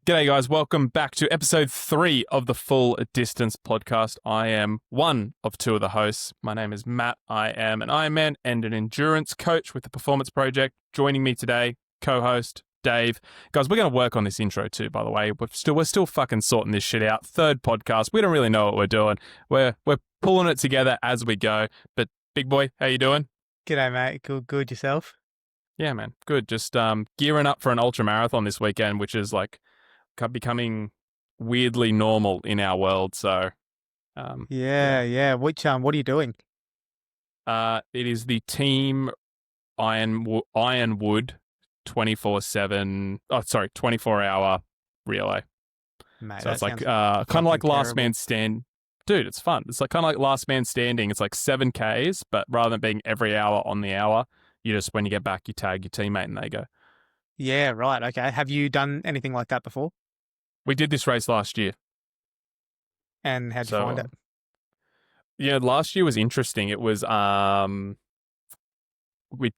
G'day, guys. Welcome back to episode 3 of the Full Distance podcast. I am one of two of the hosts. My name is Matt. I am an Ironman and an endurance coach with the Performance Project. Joining me today, co-host Dave. Guys, we're going to work on this intro too, by the way. We're still fucking sorting this shit out. Third podcast. We don't really know what we're doing. We're pulling it together as we go. But big boy, how you doing? G'day, mate. Good yourself? Yeah, man. Good. Just gearing up for an ultra marathon this weekend, which is like becoming weirdly normal in our world. So, Yeah. Which what are you doing? it is the Team Ironwood 24-hour relay. Mate, So it's like sounds kind of like fucking last terrible. man stand. Dude, it's fun. It's like kind of like last man standing. It's like 7 Ks, but rather than being every hour on the hour, you just when you get back, you tag your teammate and they go. Yeah, right. Okay. Have you done anything like that before? We did this race last year. And how'd you find it? Yeah, last year was interesting. It was we'd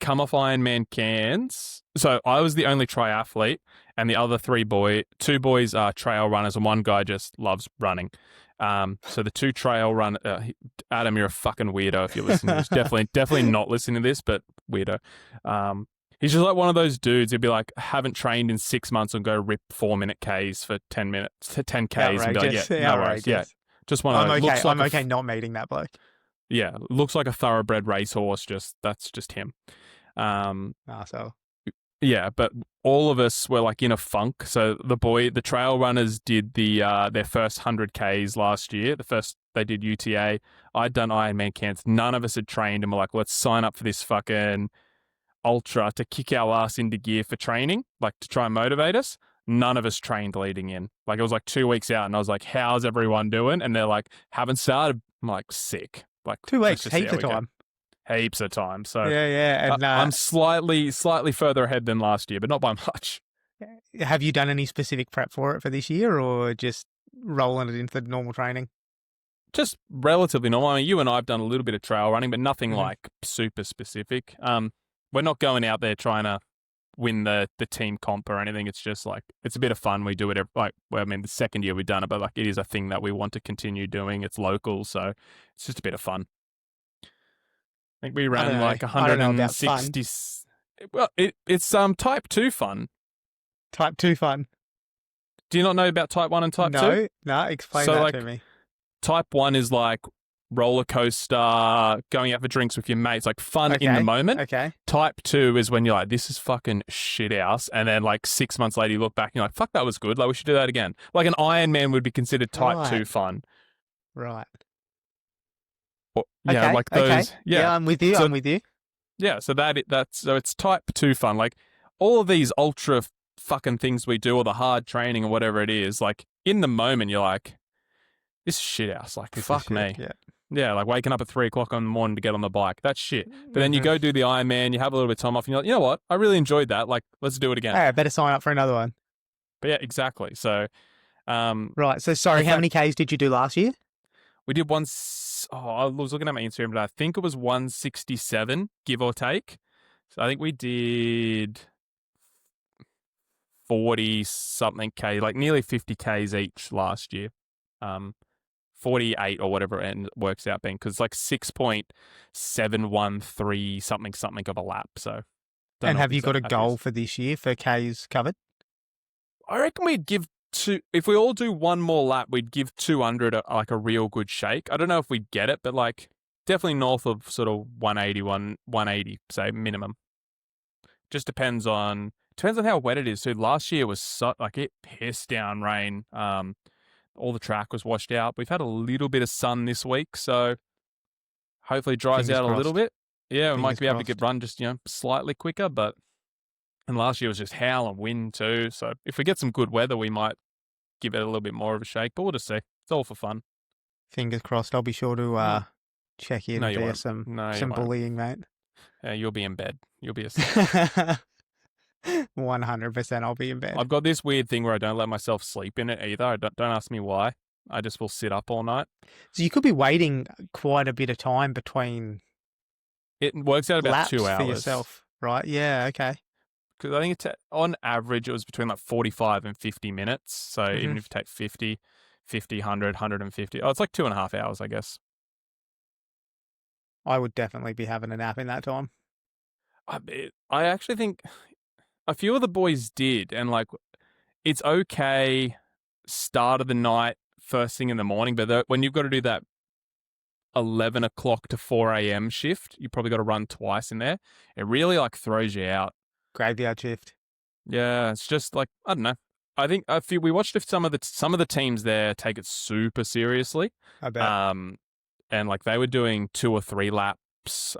come off Ironman Cairns. So I was the only triathlete, and the other two boys are trail runners, and one guy just loves running. So the two trail run, Adam, you're a fucking weirdo if you're listening to this. Definitely not listening to this, but weirdo. He's just like one of those dudes who'd be like, haven't trained in 6 months and go rip 4-minute Ks for 10 minutes, 10 Ks and be like, yeah, no worries. Yeah, just one of I'm those. okay. I'm okay not meeting that bloke. Yeah, looks like a thoroughbred racehorse. That's just him. So Yeah, but all of us were like in a funk. So the trail runners did their first 100 Ks last year. They did UTA. I'd done Ironman Cairns. None of us had trained, and we're like, let's sign up for this fucking ultra to kick our ass into gear for training, like to try and motivate us. None of us trained leading in. Like it was like 2 weeks out, and I was like, how's everyone doing? And they're like, haven't started. I'm like, sick. Like 2 let's weeks, just see heaps how of we go. time. Heaps of time. So Yeah. And I'm slightly further ahead than last year, but not by much. have you done any specific prep for it for this year, or just rolling it into the normal training? Just relatively normal. I mean, you and I have done a little bit of trail running, but nothing like super specific. We're not going out there trying to win the team comp or anything. It's just like, it's a bit of fun. We do it the second year we've done it, but like it is a thing that we want to continue doing. It's local, so it's just a bit of fun. I think we ran like 160. Well, it's type 2 fun. Type 2 fun? Do you not know about type 1 and type 2? No, explain that to me. Type 1 is like roller coaster, going out for drinks with your mates, like fun in the moment. Okay. Type 2 is when you're like, this is fucking shit house. And then like 6 months later, you look back and you're like, fuck, that was good. Like we should do that again. Like an Ironman would be considered type 2 fun. Right. Yeah, okay, like those. Okay. Yeah, I'm with you. Yeah, so so it's type 2 fun. Like all of these ultra fucking things we do, or the hard training or whatever it is, like in the moment, you're like, this is shit house. Like, fuck me. Yeah, like waking up at 3 o'clock in the morning to get on the bike. That's shit. But then you go do the Ironman, you have a little bit of time off, and you're like, you know what? I really enjoyed that. Like, let's do it again. Hey, I better sign up for another one. But yeah, exactly. So, right. So, sorry, how many Ks did you do last year? We did I was looking at my Instagram, but I think it was 167, give or take. So I think we did 40-something K, like nearly 50 Ks each last year. 48 or whatever it works out being, because it's like 6.713 something of a lap. So, and have you got a goal for this year for Ks covered? I reckon we'd give if we all do one more lap, we'd give 200 like a real good shake. I don't know if we'd get it, but like definitely north of sort of 180, say minimum. Just depends on how wet it is. So last year was like it pissed down rain. All the track was washed out. We've had a little bit of sun this week, so hopefully it dries out a little bit. Yeah, we might be able to run just slightly quicker, and last year was just hail and wind too. So if we get some good weather, we might give it a little bit more of a shake, but we'll just see. It's all for fun. Fingers crossed. I'll be sure to check in. No, you won't. Some bullying, mate. You'll be in bed. You'll be 100%. I'll be in bed. I've got this weird thing where I don't let myself sleep in it either. Don't ask me why. I just will sit up all night. So you could be waiting quite a bit of time between. It works out about 2 hours for yourself, right? Yeah. Okay. because I think on average it was between like 45 and 50 minutes. So Hmm. even if you take 50, 100, 150, it's like 2.5 hours, I guess. I would definitely be having a nap in that time. I actually think a few of the boys did, and like it's okay start of the night, first thing in the morning, but when you've got to do that 11 o'clock to 4 a.m. shift, you probably got to run twice in there. It really like throws you out. Graveyard shift, Yeah, it's just like I don't know. I think I feel we watched if some of the teams there take it super seriously, I bet. um, and like they were doing 2 or 3 laps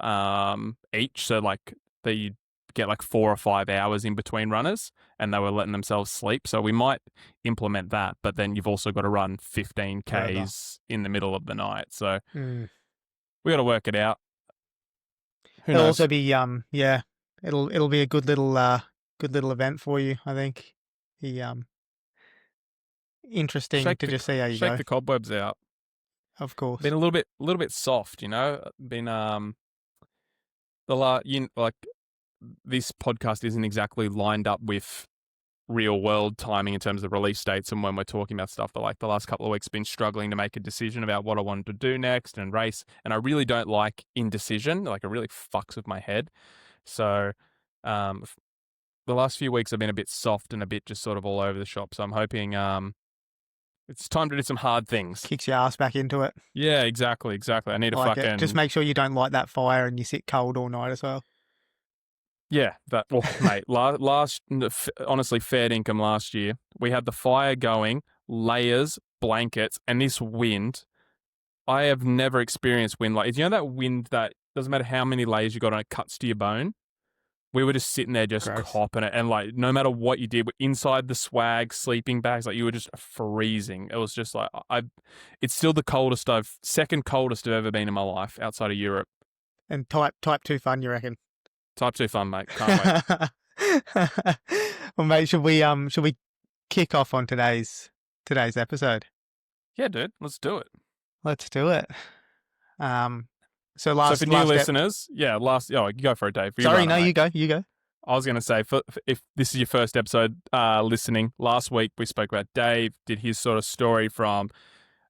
each, so like they get like 4 or 5 hours in between runners, and they were letting themselves sleep. So we might implement that, but then you've also got to run 15 Forever. k's in the middle of the night, so Mm. we got to work it out. Who It'll knows? also be yeah, it'll be a good little event for you, I think. The interesting Shake to the just see how you shake go, the cobwebs out. of Been course. a little bit soft, Been the la you like this podcast isn't exactly lined up with real world timing in terms of release dates and when we're talking about stuff, but like the last couple of weeks been struggling to make a decision about what I wanted to do next and race, and I really don't like indecision. Like it really fucks with my head. So the last few weeks have been a bit soft and a bit just sort of all over the shop. So I'm hoping it's time to do some hard things. Kicks your ass back into it. Yeah, exactly. I need I to like it. Just fucking make sure you don't light that fire and you sit cold all night as well. yeah. That well, mate. Honestly, fair income last year. We had the fire going, layers, blankets, and this wind. I have never experienced wind like that wind that doesn't matter how many layers you got on it cuts to your bone. We were just sitting there just Gross. copping it, and like no matter what you did, inside the swag, sleeping bags, like you were just freezing. It was just like it's still the second coldest I've ever been in my life outside of Europe. And type 2 fun, you reckon? Type 2 fun, mate. Can't wait. Well, mate, should we kick off on today's episode? Yeah, dude, let's do it. Let's do it. Um, so So for new listeners, you go for it, Dave. You sorry, run it, no, mate. you go. I was going to say, if this is your first episode listening, last week we spoke about Dave, did his sort of story from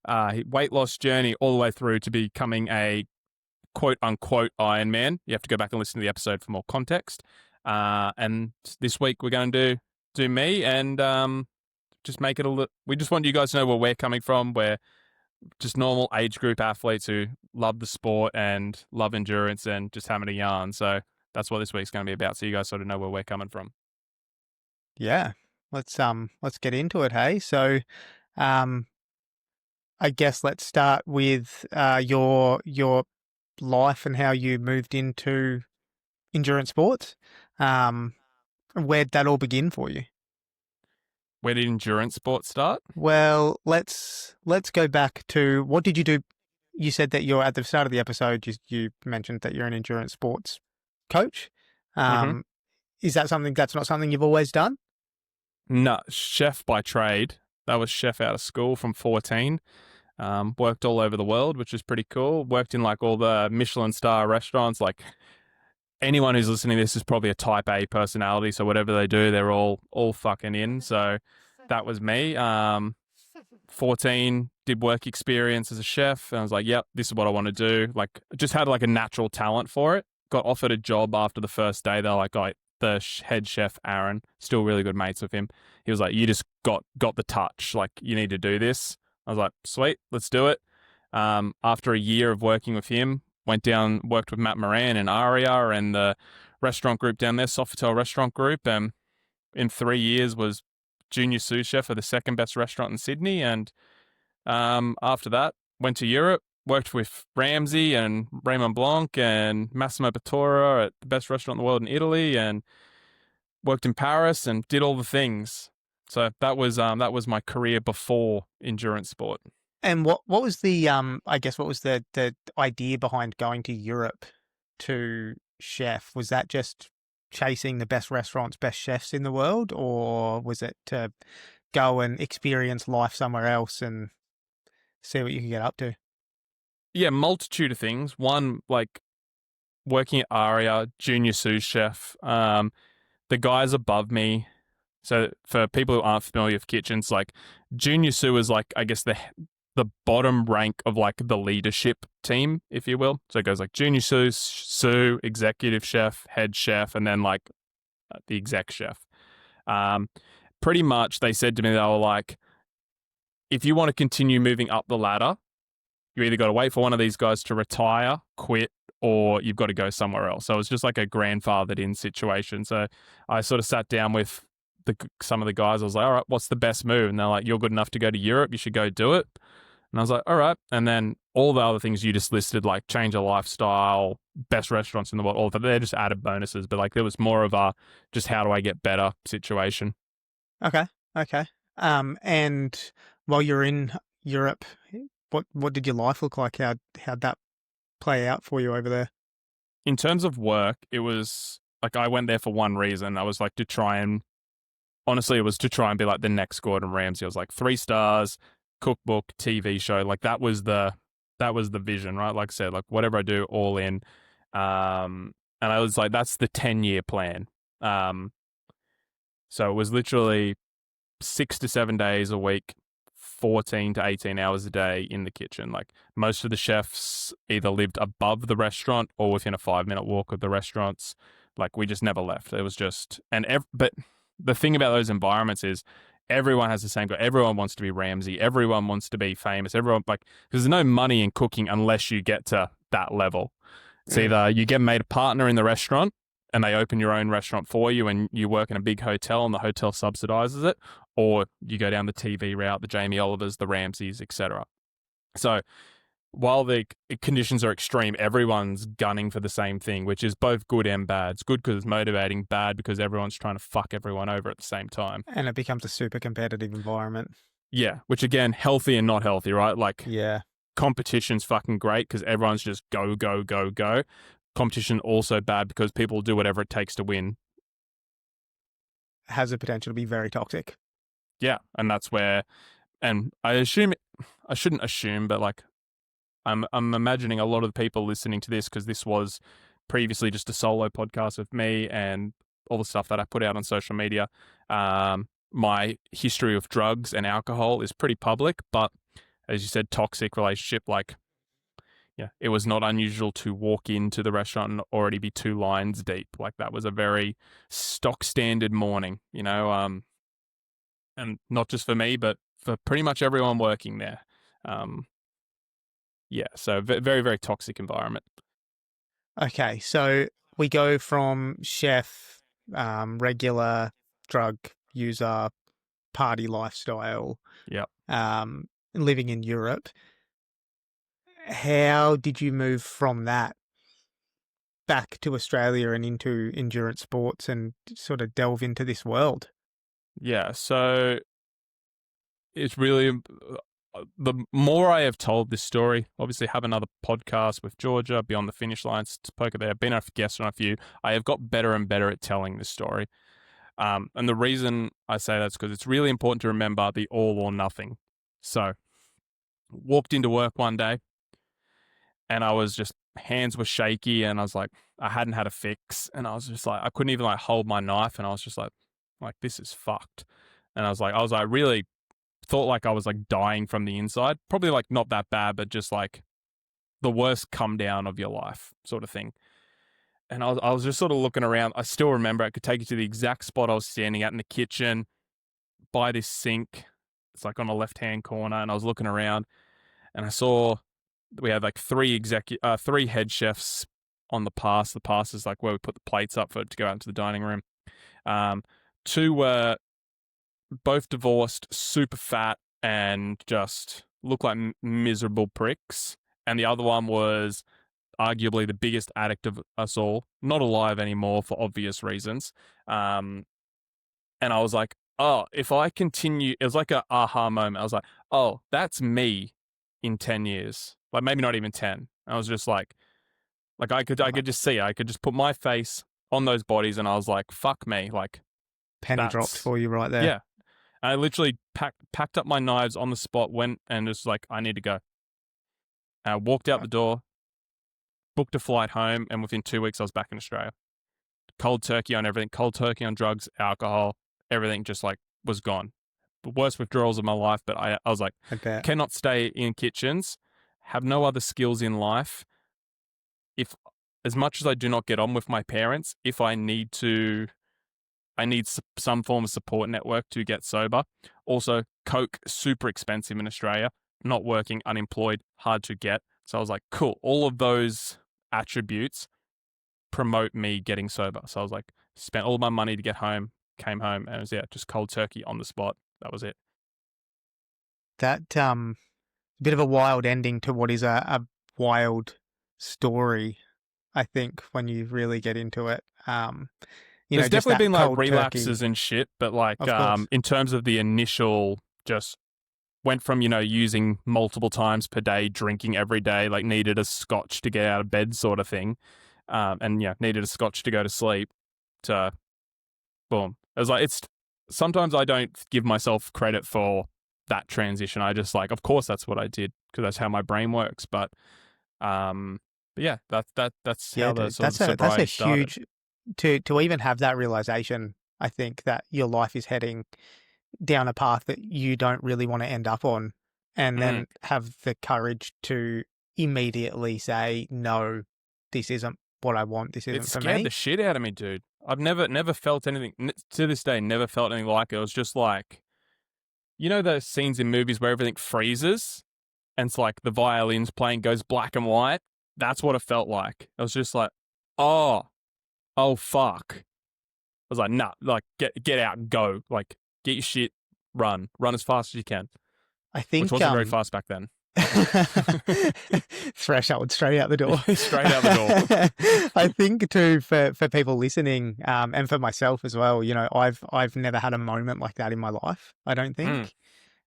weight loss journey all the way through to becoming a quote unquote Ironman. You have to go back and listen to the episode for more context. And this week we're going to do me and just make it we just want you guys to know where we're coming from. We're just normal age group athletes who love the sport and love endurance and just having a yarn. So that's what this week's going to be about. So you guys sort of know where we're coming from. Yeah, let's get into it. Hey, so um, I guess let's start with your life and how you moved into endurance sports. Where'd that all begin for you? Where did endurance sports start? Well, let's go back to what did you do? You said that you're at the start of the episode. You mentioned that you're an endurance sports coach. Mm-hmm. Is that something that's not something you've always done? No, chef by trade. That was chef out of school from 14. Worked all over the world, which was pretty cool. Worked in like all the Michelin-star restaurants. Like anyone who's listening to this is probably a type A personality. So whatever they do, they're all fucking in. So that was me. 14, did work experience as a chef. And I was like, yep, this is what I want to do. Like just had like a natural talent for it. Got offered a job after the first day. They're like, oh, the head chef, Aaron, still really good mates with him. He was like, you just got the touch. Like you need to do this. I was like, sweet, let's do it. After a year of working with him, went down, worked with Matt Moran and Aria and the restaurant group down there, Sofitel restaurant group. And in 3 years was junior sous chef for the second best restaurant in Sydney. And after that, went to Europe, worked with Ramsey and Raymond Blanc and Massimo Bottura at the best restaurant in the world in Italy, and worked in Paris and did all the things. So that was my career before endurance sport. And what was the I guess what was the idea behind going to Europe to chef? Was that just chasing the best restaurants, best chefs in the world, or was it to go and experience life somewhere else and see what you could get up to? Yeah, multitude of things. One, like working at Aria, junior sous chef. the guys above me. So for people who aren't familiar with kitchens, like junior sous is like I guess the bottom rank of like the leadership team, if you will. So it goes like junior sous, executive chef, head chef, and then like the exec chef. Um, Pretty much, they said to me they were like, if you want to continue moving up the ladder, you either got to wait for one of these guys to retire, quit, or you've got to go somewhere else. So it was just like a grandfathered in situation. So I sort of sat down with some of the guys. I was like, all right, what's the best move? And they're like, you're good enough to go to Europe. You should go do it. And I was like, all right. And then all the other things you just listed, like change of lifestyle, best restaurants in the world, all of that, they're just added bonuses. But like there was more of a just how do I get better situation. Okay. Okay. And while you're in Europe, what did your life look like? How'd that play out for you over there? In terms of work, it was like I went there for one reason. I was like to try and honestly, it was to try and be like the next Gordon Ramsay. I was like 3 stars, cookbook, TV show. Like that was the vision, right? Like I said, like whatever I do, all in. And I was like, that's the 10-year plan. Um, so it was literally 6 to 7 days a week, 14 to 18 hours a day in the kitchen. Like most of the chefs either lived above the restaurant or within a 5-minute walk of the restaurants. Like we just never left. It was just, but the thing about those environments is everyone has the same goal. Everyone wants to be Ramsay. Everyone wants to be famous. Everyone, like, because there's no money in cooking unless you get to that level. It's either you get made a partner in the restaurant and they open your own restaurant for you and you work in a big hotel and the hotel subsidizes it, or you go down the TV route, the Jamie Olivers, the Ramsays, etc. So while the conditions are extreme, everyone's gunning for the same thing, which is both good and bad. It's good because it's motivating, bad because everyone's trying to fuck everyone over at the same time. And it becomes a super competitive environment. Yeah, which again, healthy and not healthy, right? Like, Yeah. competition's fucking great because everyone's just go, go, go, go. Competition also bad because people do whatever it takes to win. Has the potential to be very toxic. Yeah, and that's where, and I shouldn't assume, but like, I'm imagining a lot of the people listening to this because this was previously just a solo podcast with me and all the stuff that I put out on social media. My history of drugs and alcohol is pretty public, but as you said, toxic relationship, like, yeah, it was not unusual to walk into the restaurant and already be 2 lines deep. Like that was a very stock standard morning, and not just for me, but for pretty much everyone working there. Yeah, so very, very toxic environment. Okay, so we go from chef, regular drug user, party lifestyle, Yep. living in Europe. How did you move from that back to Australia and into endurance sports and sort of delve into this world? Yeah, so it's really the more I have told this story, obviously have another podcast with Georgia, Beyond the Finish Line, spoke there, been a guest on a few. I have got better and better at telling this story. And the reason I say that's because it's really important to remember the all or nothing. So, walked into work one day and I was just, hands were shaky and I was like, I hadn't had a fix and I was just like, I couldn't even like hold my knife and I was just like, this is fucked. And I was like, really thought like I was like dying from the inside. Probably like not that bad, but just like the worst come down of your life sort of thing. And I was just sort of looking around. I still remember I could take you to the exact spot I was standing at in the kitchen by this sink. It's like on the left-hand corner. And I was looking around and I saw we had like 3 head chefs on the pass. The pass is like where we put the plates up to go out into the dining room. 2 were both divorced, super fat, and just looked like miserable pricks. And the other one was arguably the biggest addict of us all, not alive anymore for obvious reasons. And I was like, oh, if I continue, it was like a aha moment. I was like, oh, that's me in 10 years. Like maybe not even 10. I was just like I could just see it. I could just put my face on those bodies and I was like, fuck me. Like Penny dropped for you right there. yeah. I literally packed up my knives on the spot, went and just like, I need to go. And I walked out the door, booked a flight home, and within 2 weeks I was back in Australia. cold turkey on everything, cold turkey on drugs, alcohol, everything just like was gone. The worst withdrawals of my life, but I was like, I bet. cannot stay in kitchens, have no other skills in life. If, as much as I do not get on with my parents, if I need to, I need some form of support network to get sober. Also, Coke, super expensive in Australia, not working, unemployed, hard to get. So I was like, cool, all of those attributes promote me getting sober. So I was like, spent all my money to get home, came home, and it was, just cold turkey on the spot. That was it. That bit of a wild ending to what is a wild story, I think, when you really get into it. There's Just definitely that been like cold relapses turkey, and shit, but like of course. in terms of the initial, just went from, using multiple times per day, drinking every day, like needed a scotch to get out of bed sort of thing. And needed a scotch to go to sleep, to boom. It was like, sometimes I don't give myself credit for that transition. I just like, of course that's what I did because that's how my brain works. But yeah, that's Yeah, how the dude, sort of that's a sobriety started. huge to even have that realization. I think that your life is heading down a path that you don't really want to end up on, and Mm. then have the courage to immediately say, no, this isn't what I want. This It isn't for scared me. the shit out of me, dude. I've never felt anything to this day. Never felt anything like it. It was just like, those scenes in movies where everything freezes and it's like the violins playing goes black and white. That's what it felt like. It was just like, oh, fuck. I was like, nah, like get out and go. Like, get your shit, run as fast as you can. I Which think wasn't very fast back then. threshold straight out the door. Straight out the door. I think too, for people listening, and for myself as well, I've never had a moment like that in my life. I don't think,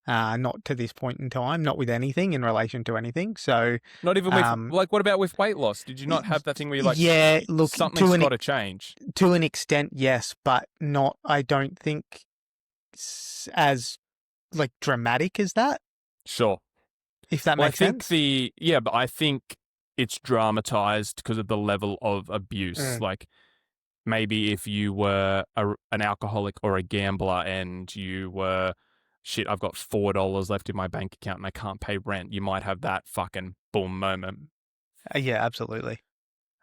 not to this point in time, not with anything in relation to anything. So Not even with, like, what about with weight loss? Did you not have that thing where you're like, yeah, look, something's got to change? to an extent, yes, but not. I don't think as like dramatic as that. Sure. If that Well, makes I think sense. but I think it's dramatized because of the level of abuse. Like, maybe if you were an alcoholic or a gambler and you were, shit, I've got $4 left in my bank account and I can't pay rent, you might have that fucking boom moment. Yeah, absolutely.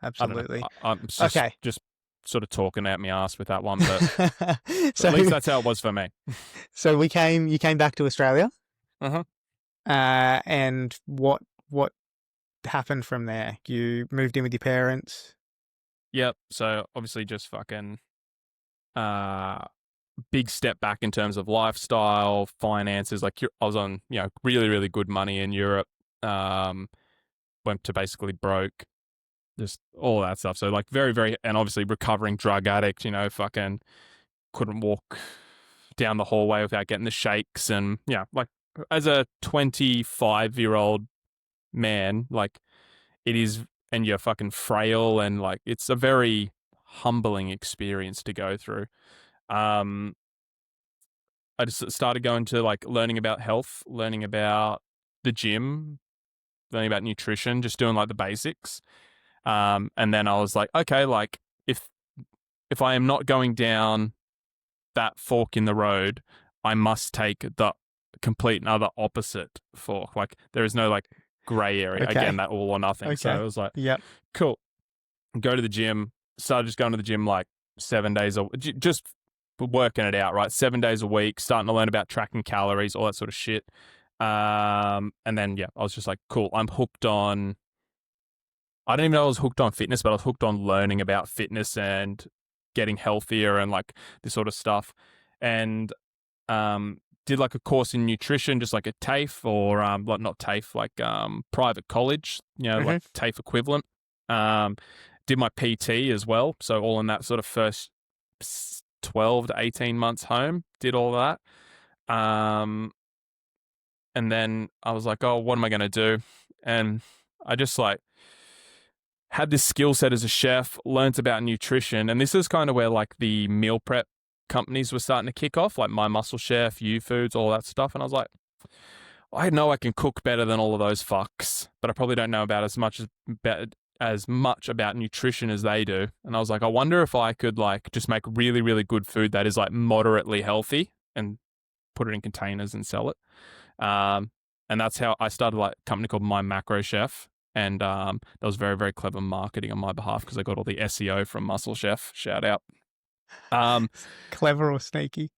I don't know. Absolutely. I'm Okay. just sort of talking out my ass with that one, but So, at least that's how it was for me. so you came back to Australia, Uh-huh. and what happened from there? You moved in with your parents. Yep. So obviously just fucking big step back in terms of lifestyle, finances. Like, I was on, really, really good money in Europe. Went to basically broke, just all that stuff. So like very, very, and obviously recovering drug addict, fucking couldn't walk down the hallway without getting the shakes. And like as a 25-year-old man, like it is, and you're fucking frail, and like it's a very humbling experience to go through. I just started going to like learning about health, learning about the gym, learning about nutrition, just doing like the basics. And then I was like, okay, like if I am not going down that fork in the road, I must take the complete and other opposite fork. Like, there is no like gray area. Okay. Again, that all or nothing. Okay. So it was like, Yep. cool. Go to the gym. Started just going to the gym like 7 days just working it out, right? 7 days a week, starting to learn about tracking calories, all that sort of shit. And then I was just like, cool, I'm hooked on. I didn't even know I was hooked on fitness, but I was hooked on learning about fitness and getting healthier and like this sort of stuff. And did like a course in nutrition, just like a TAFE or like not TAFE, like private college, like TAFE equivalent. Did my PT as well, so all in that sort of first 12 to 18 months home. Did all that. And then I was like, oh, what am I going to do? And I just like had this skill set as a chef, learnt about nutrition. And this is kind of where like the meal prep companies were starting to kick off, like My Muscle Chef, U Foods, all that stuff. And I was like, I know I can cook better than all of those fucks, but I probably don't know about as much as much about nutrition as they do. And I was like, I wonder if I could like just make really, really good food that is like moderately healthy and put it in containers and sell it. And that's how I started like a company called My Macro Chef. And that was very, very clever marketing on my behalf because I got all the SEO from Muscle Chef. Shout out. Um, Clever or sneaky?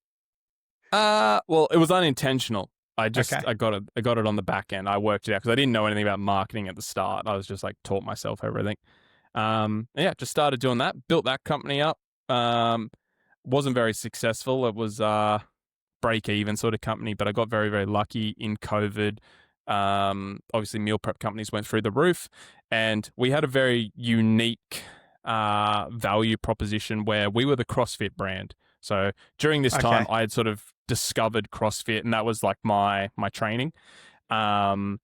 well, it was unintentional. Okay. I got it on the back end. I worked it out because I didn't know anything about marketing at the start. I was just like taught myself everything. Yeah, just started doing that. Built that company up. Wasn't very successful. It was break even sort of company, but I got very, very lucky in COVID. Obviously, meal prep companies went through the roof, and we had a very unique value proposition where we were the CrossFit brand. So during this time, Okay. I had sort of discovered CrossFit, and that was like my training. Um,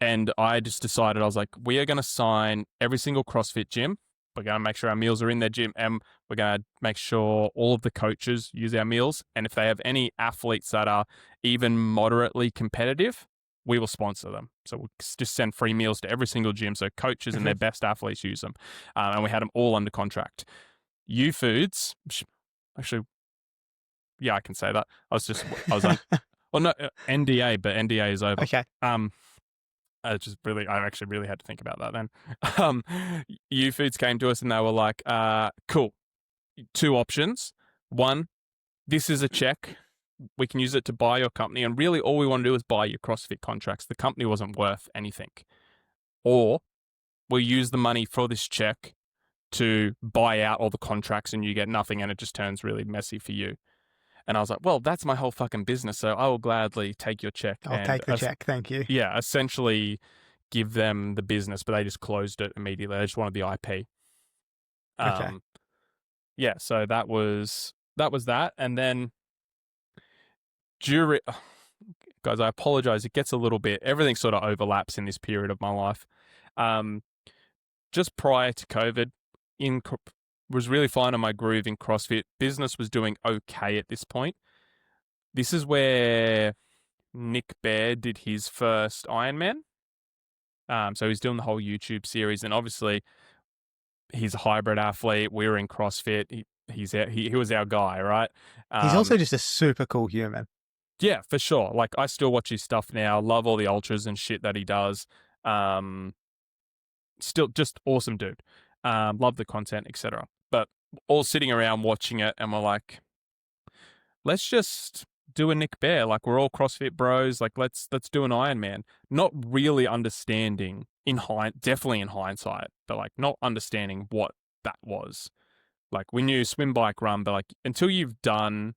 and I just decided I was like, we are going to sign every single CrossFit gym. We're going to make sure our meals are in their gym, and we're going to make sure all of the coaches use our meals. And if they have any athletes that are even moderately competitive, we will sponsor them. So we'll just send free meals to every single gym so coaches and Hmm. their best athletes use them. And we had them all under contract. U Foods, actually, yeah, I can say that. I was on, well, no, NDA, but NDA is over. Okay. I actually really had to think about that then. Um, U Foods came to us and they were like, cool, two options. One, this is a check. We can use it to buy your company. And really all we want to do is buy your CrossFit contracts. The company wasn't worth anything. Or we'll use the money for this check to buy out all the contracts and you get nothing and it just turns really messy for you. And I was like, well, that's my whole fucking business. So I will gladly take your check I'll and take the check. Thank you. yeah, essentially give them the business, but they just closed it immediately. They just wanted the IP. Okay. Yeah, so that was that. And then during guys, I apologize. It gets a little bit everything sort of overlaps in this period of my life. Um, just prior to COVID, in was really finding my groove in CrossFit. Business was doing okay at this point. This is where Nick Bear did his first Ironman. So he's doing the whole YouTube series, and obviously he's a hybrid athlete. We were in CrossFit. He was our guy, right? He's also just a super cool human. Yeah, for sure. Like I still watch his stuff now. Love all the ultras and shit that he does. Still just awesome dude. Love the content, etc. But all sitting around watching it, and we're like, let's just do a Nick Bear. Like we're all CrossFit bros. Like let's do an Ironman. Not really understanding definitely in hindsight, but like not understanding what that was. Like we knew swim, bike, run, but like until you've done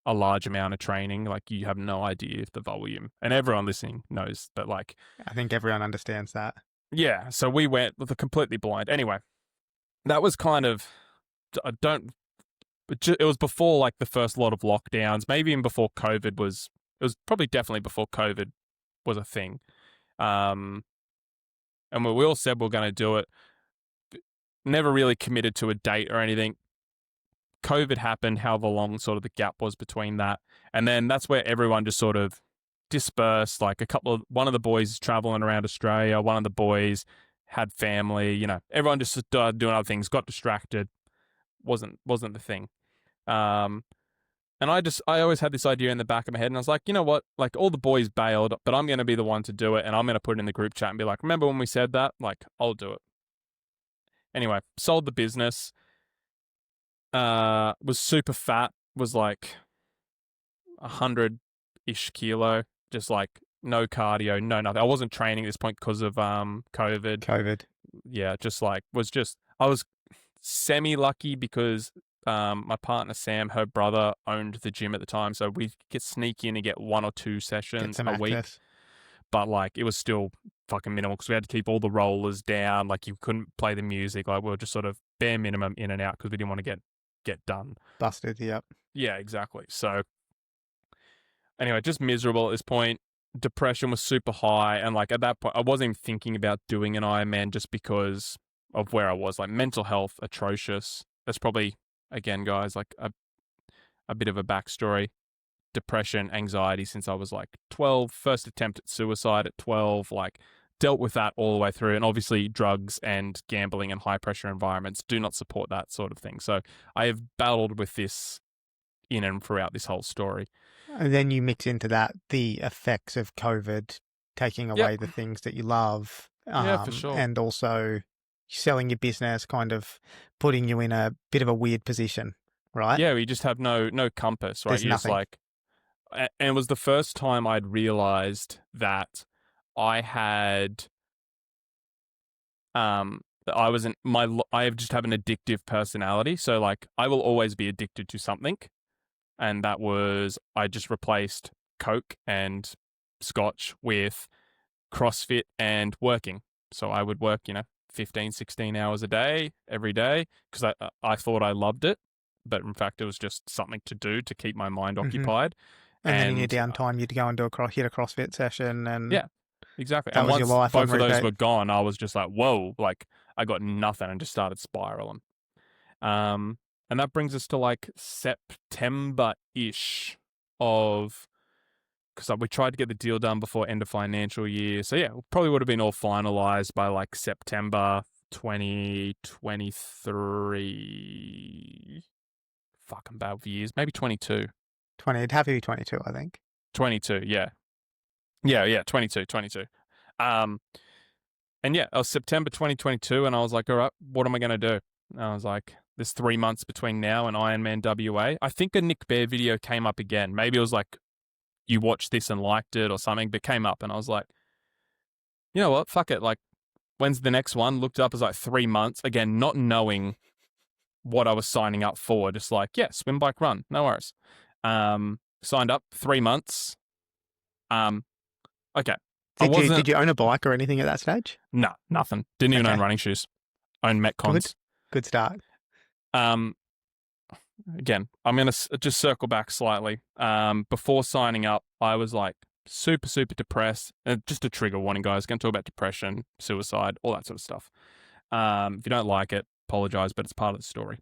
a large amount of training, like you have no idea if the volume. And everyone listening knows, but like I think everyone understands that. yeah. So we went with a completely blind. Anyway, that was kind of I don't it was before like the first lot of lockdowns, maybe even before COVID was. It was probably definitely before COVID was a thing. And we all said we're going to do it. Never really committed to a date or anything. COVID happened, however long sort of the gap was between that, and then that's where everyone just sort of dispersed. Like one of the boys traveling around Australia, one of the boys had family. You know, everyone just started doing other things, got distracted. Wasn't the thing. And I always had this idea in the back of my head, and I was like, you know what? Like all the boys bailed, but I'm going to be the one to do it, and I'm going to put it in the group chat and be like, remember when we said that? Like, I'll do it. Anyway, sold the business. Was super fat. Was like 100-ish kilo. Just like no cardio, no nothing. I wasn't training at this point because of COVID. Yeah, I was semi lucky because my partner Sam, her brother owned the gym at the time, so we could sneak in and get 1 or 2 Get sessions some a week. access. But like it was still fucking minimal because we had to keep all the rollers down. Like you couldn't play the music. Like we were just sort of bare minimum in and out because we didn't want to get done. Busted. Yep. Yeah, exactly. So anyway, just miserable at this point. Depression was super high, and like at that point, I wasn't even thinking about doing an Ironman just because of where I was. Like mental health atrocious. That's probably again, guys, like a bit of a backstory. Depression, anxiety since I was like 12. First attempt at suicide at 12. Like dealt with that all the way through. And obviously drugs and gambling and high pressure environments do not support that sort of thing. So I have battled with this in and throughout this whole story. And then you mix into that the effects of COVID taking Yep. away the things that you love, Yeah, for sure. and also selling your business, kind of putting you in a bit of a weird position, right? Yeah, we just have no compass, right? There's You're just nothing. like, and it was the first time I'd realized that I had, that I was I just have an addictive personality. So like, I will always be addicted to something, and that was I just replaced Coke and Scotch with CrossFit and working. So I would work, 15, 16 hours a day, every day, because I thought I loved it. But in fact, it was just something to do to keep my mind occupied. And then in your And downtime, you'd go and hit a CrossFit session, and yeah, exactly. that And was your once life on both of those repeat. were gone, I was just like, whoa, like I got nothing and just started spiraling. And that brings us to like September-ish of, because we tried to get the deal done before end of financial year. So yeah, probably would have been all finalized by like September 2023. Fuck, I'm bad with years. Maybe 22. 20. It'd have to be 22, I think. 22, yeah. Yeah, 22. Um, and yeah, it was September 2022, and I was like, all right, what am I going to do? And I was like, there's 3 months between now and Ironman WA. I think a Nick Bear video came up again. Maybe it was like, you watched this and liked it or something, but came up, and I was like, you know what? Fuck it. Like, when's the next one? Looked up as like 3 months. Again, not knowing what I was signing up for. Just like, yeah, swim, bike, run. No worries. Signed up 3 months. Okay. Did you own a bike or anything at that stage? Nah, nothing. Didn't even own running shoes. Own Metcons. Good start. Again, I'm going to just circle back slightly. Before signing up, I was like super, super depressed. Just a trigger warning, guys. Going to talk about depression, suicide, all that sort of stuff. If you don't like it, apologize, but it's part of the story.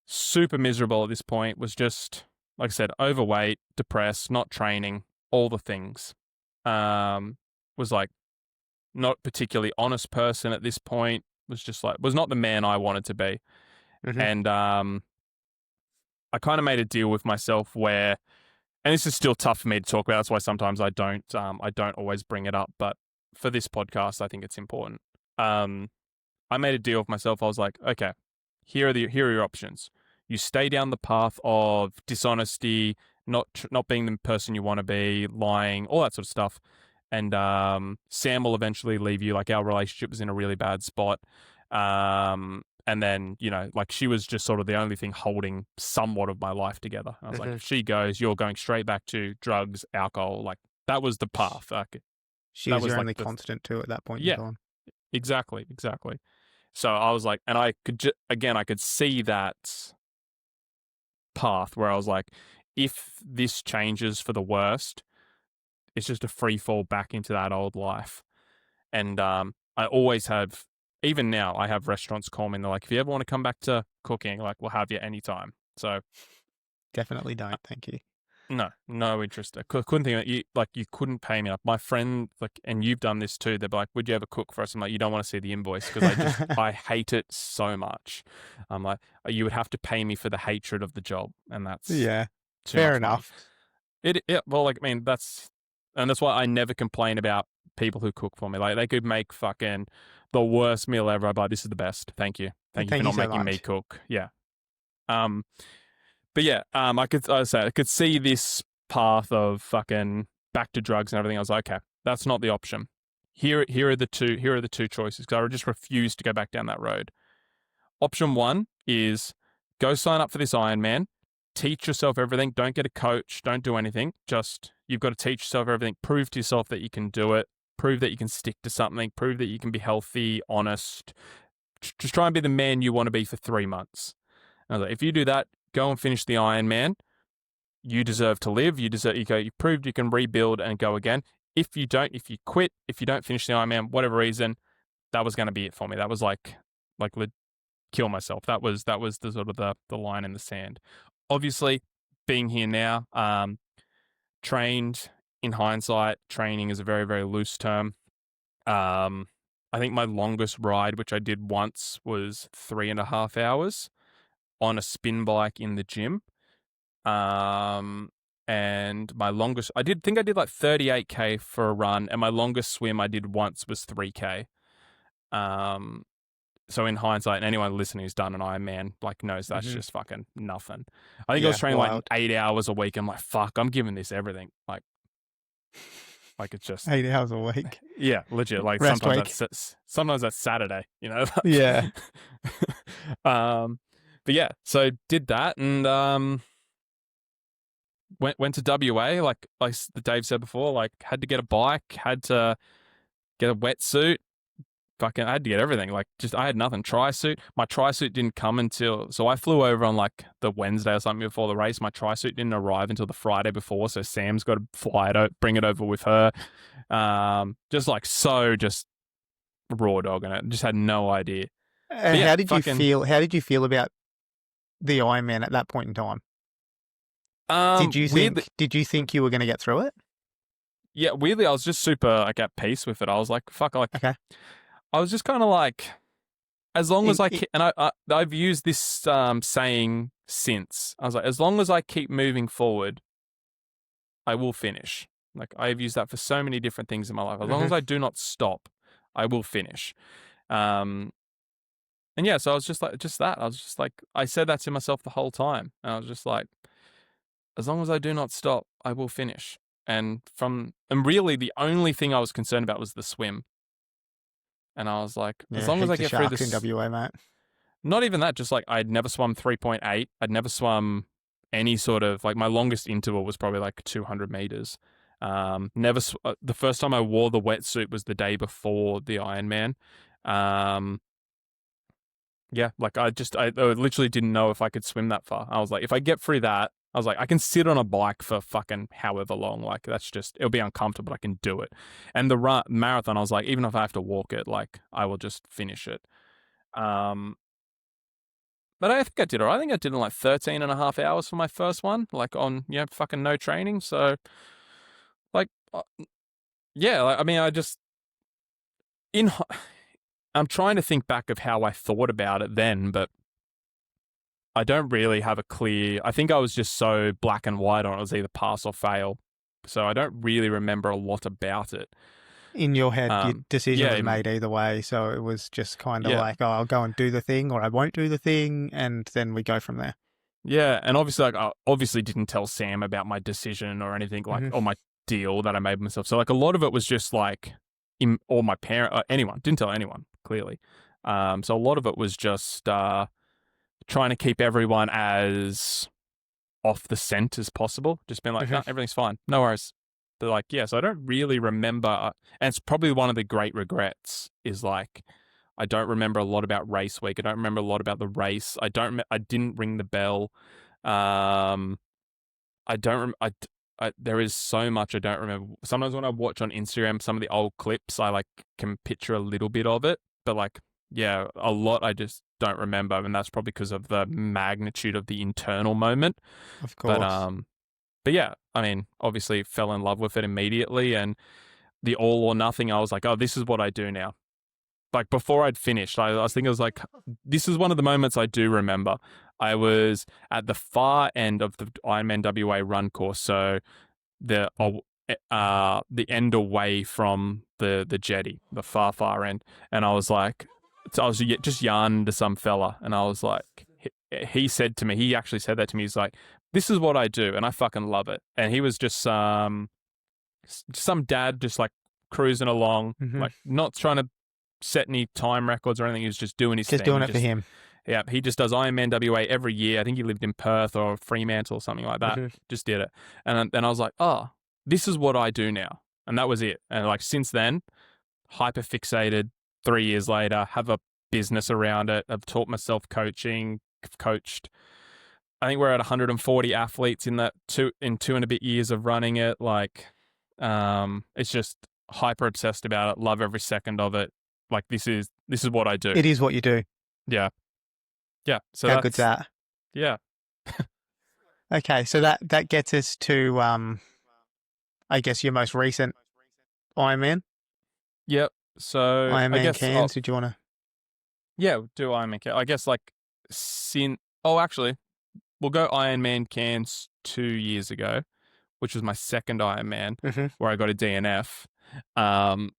Super miserable at this point. Was just, like I said, overweight, depressed, not training, all the things. Was like not particularly honest person at this point. Was not the man I wanted to be. Mm-hmm. And I kind of made a deal with myself where, and this is still tough for me to talk about. That's why sometimes I don't always bring it up. But for this podcast, I think it's important. I made a deal with myself. I was like, okay, here are your options. You stay down the path of dishonesty, not being the person you want to be, lying, all that sort of stuff. And Sam will eventually leave you. Like, our relationship was in a really bad spot. And then, like, she was just sort of the only thing holding somewhat of my life together. I was like, if she goes, you're going straight back to drugs, alcohol. Like, that was the path. She was your only constant too at that point in time. Exactly. So I was like, and I could, I could see that path where I was like, if this changes for the worst, it's just a free fall back into that old life. And I always have, even now, I have restaurants call me and they're like, if you ever want to come back to cooking, like, we'll have you anytime. So definitely don't. Thank you. No interest. I couldn't think of it. You couldn't pay me up. My friend, like, and you've done this too. They're like, would you ever cook for us? I'm like, you don't want to see the invoice because I hate it so much. I'm like, you would have to pay me for the hatred of the job, and that's fair enough. Well, like, I mean, that's why I never complain about people who cook for me. Like, they could make fucking the worst meal ever. I'm like, this is the best. Thank you for not making me cook. Yeah. But yeah, I could see this path of fucking back to drugs and everything. I was like, okay, that's not the option. Here are the two choices, because I just refused to go back down that road. Option one is go sign up for this Ironman, teach yourself everything. Don't get a coach. Don't do anything. Just, you've got to teach yourself everything. Prove to yourself that you can do it. Prove that you can stick to something. Prove that you can be healthy, honest. Just try and be the man you want to be for 3 months. And I was like, if you do that, go and finish the Ironman. You deserve to live. You proved you can rebuild and go again. If you quit, if you don't finish the Ironman, whatever reason, that was going to be it for me. That was like kill myself. That was the sort of the line in the sand. Obviously, being here now, trained in hindsight, training is a very, very loose term. I think my longest ride, which I did once, was 3.5 hours on a spin bike in the gym. And my longest, I did like 38K for a run, and my longest swim I did once was 3K. So in hindsight, and anyone listening who's done an Ironman like knows that's just fucking nothing. I think I was Yeah, training like wild. 8 hours a week. I'm like, fuck, I'm giving this everything. Like it's just 8 hours a week. yeah, legit. Like Rest week. sometimes that's Saturday, you know. Yeah. But yeah, so did that and went to WA like Dave said before. Like had to get a bike, had to get a wetsuit. Fucking, I had to get everything. Like, just I had nothing. Tri-suit. My tri-suit didn't come until, so I flew over on like the Wednesday or something before the race. My tri-suit didn't arrive until the Friday before. So Sam's got to fly it, bring it over with her. Just raw dogging it. Just had no idea. But yeah, How did you feel? How did you feel about the Ironman at that point in time? Did you think you were going to get through it? Yeah, weirdly, I was just super like at peace with it. I was like, fuck, like, Okay. I was just kind of like, as long as I've used this saying since. I was like, as long as I keep moving forward, I will finish. Like I've used that for so many different things in my life. As long as I do not stop, I will finish. And yeah, so I was just that. I was just like, I said that to myself the whole time. And I was just like, as long as I do not stop, I will finish. And really the only thing I was concerned about was the swim. And I was like, as long as I get through this in WA, mate. Not even that, just like I'd never swum 3.8. I'd never swum any sort of, like my longest interval was probably like 200 meters. The first time I wore the wetsuit was the day before the Ironman. Yeah, like I literally didn't know if I could swim that far. I was like, if I get through that, I was like, I can sit on a bike for fucking however long. Like that's just, it'll be uncomfortable, but I can do it. And the marathon, I was like, even if I have to walk it, like I will just finish it. But I think I did all right. I think I did in like 13.5 hours for my first one, like on, fucking no training. So, like, yeah, like, I mean, I'm trying to think back of how I thought about it then, but I don't really have I think I was just so black and white on it. It was either pass or fail. So I don't really remember a lot about it. In your head, your decision was yeah, made either way. So it was just kind of Yeah. like, oh, I'll go and do the thing or I won't do the thing. And then we go from there. Yeah, and obviously, like, I obviously didn't tell Sam about my decision or anything, like, or my deal that I made myself. So, like, a lot of it was just like, or my parent, anyone, didn't tell anyone, clearly. So a lot of it was just trying to keep everyone as off the scent as possible. Just being like, no, everything's fine, no worries. But like, yeah, so I don't really remember, and it's probably one of the great regrets is like, I don't remember a lot about race week. I don't remember a lot about the race. I didn't ring the bell. There is so much I don't remember. Sometimes when I watch on Instagram some of the old clips, I like can picture a little bit of it, but like, yeah, a lot I just don't remember, and that's probably because of the magnitude of the internal moment. Of course. But yeah, I mean, obviously fell in love with it immediately, and the all or nothing, I was like, oh, this is what I do now. Like before I'd finished, I was thinking, I was like, this is one of the moments I do remember. I was at the far end of the Ironman WA run course, so the end away from the jetty, the far end, and I was like, I was just yarning to some fella, and I was like, he said to me, he actually said that to me. He's like, this is what I do, and I fucking love it. And he was just some dad, just like cruising along, like not trying to set any time records or anything. He was just doing his thing. Just doing it for him. Yeah, he just does Ironman WA every year. I think he lived in Perth or Fremantle or something like that. Just did it. And then I was like, oh, this is what I do now. And that was it. And like since then, hyper fixated, 3 years later, have a business around it. I've taught myself coaching, coached. I think we're at 140 athletes in two and a bit years of running it. Like, it's just hyper obsessed about it. Love every second of it. Like this is what I do. It is what you do. Yeah. Yeah. So how good's that? Yeah. Okay, so that gets us to I guess your most recent Ironman, Yep. So I Ironman guess I'll, Cairns. Did you want to? yeah, do Ironman Cairns. I guess like sin. Oh, actually, we'll go Ironman Cairns 2 years ago, which was my second Ironman, Mm-hmm. where I got a DNF. Um,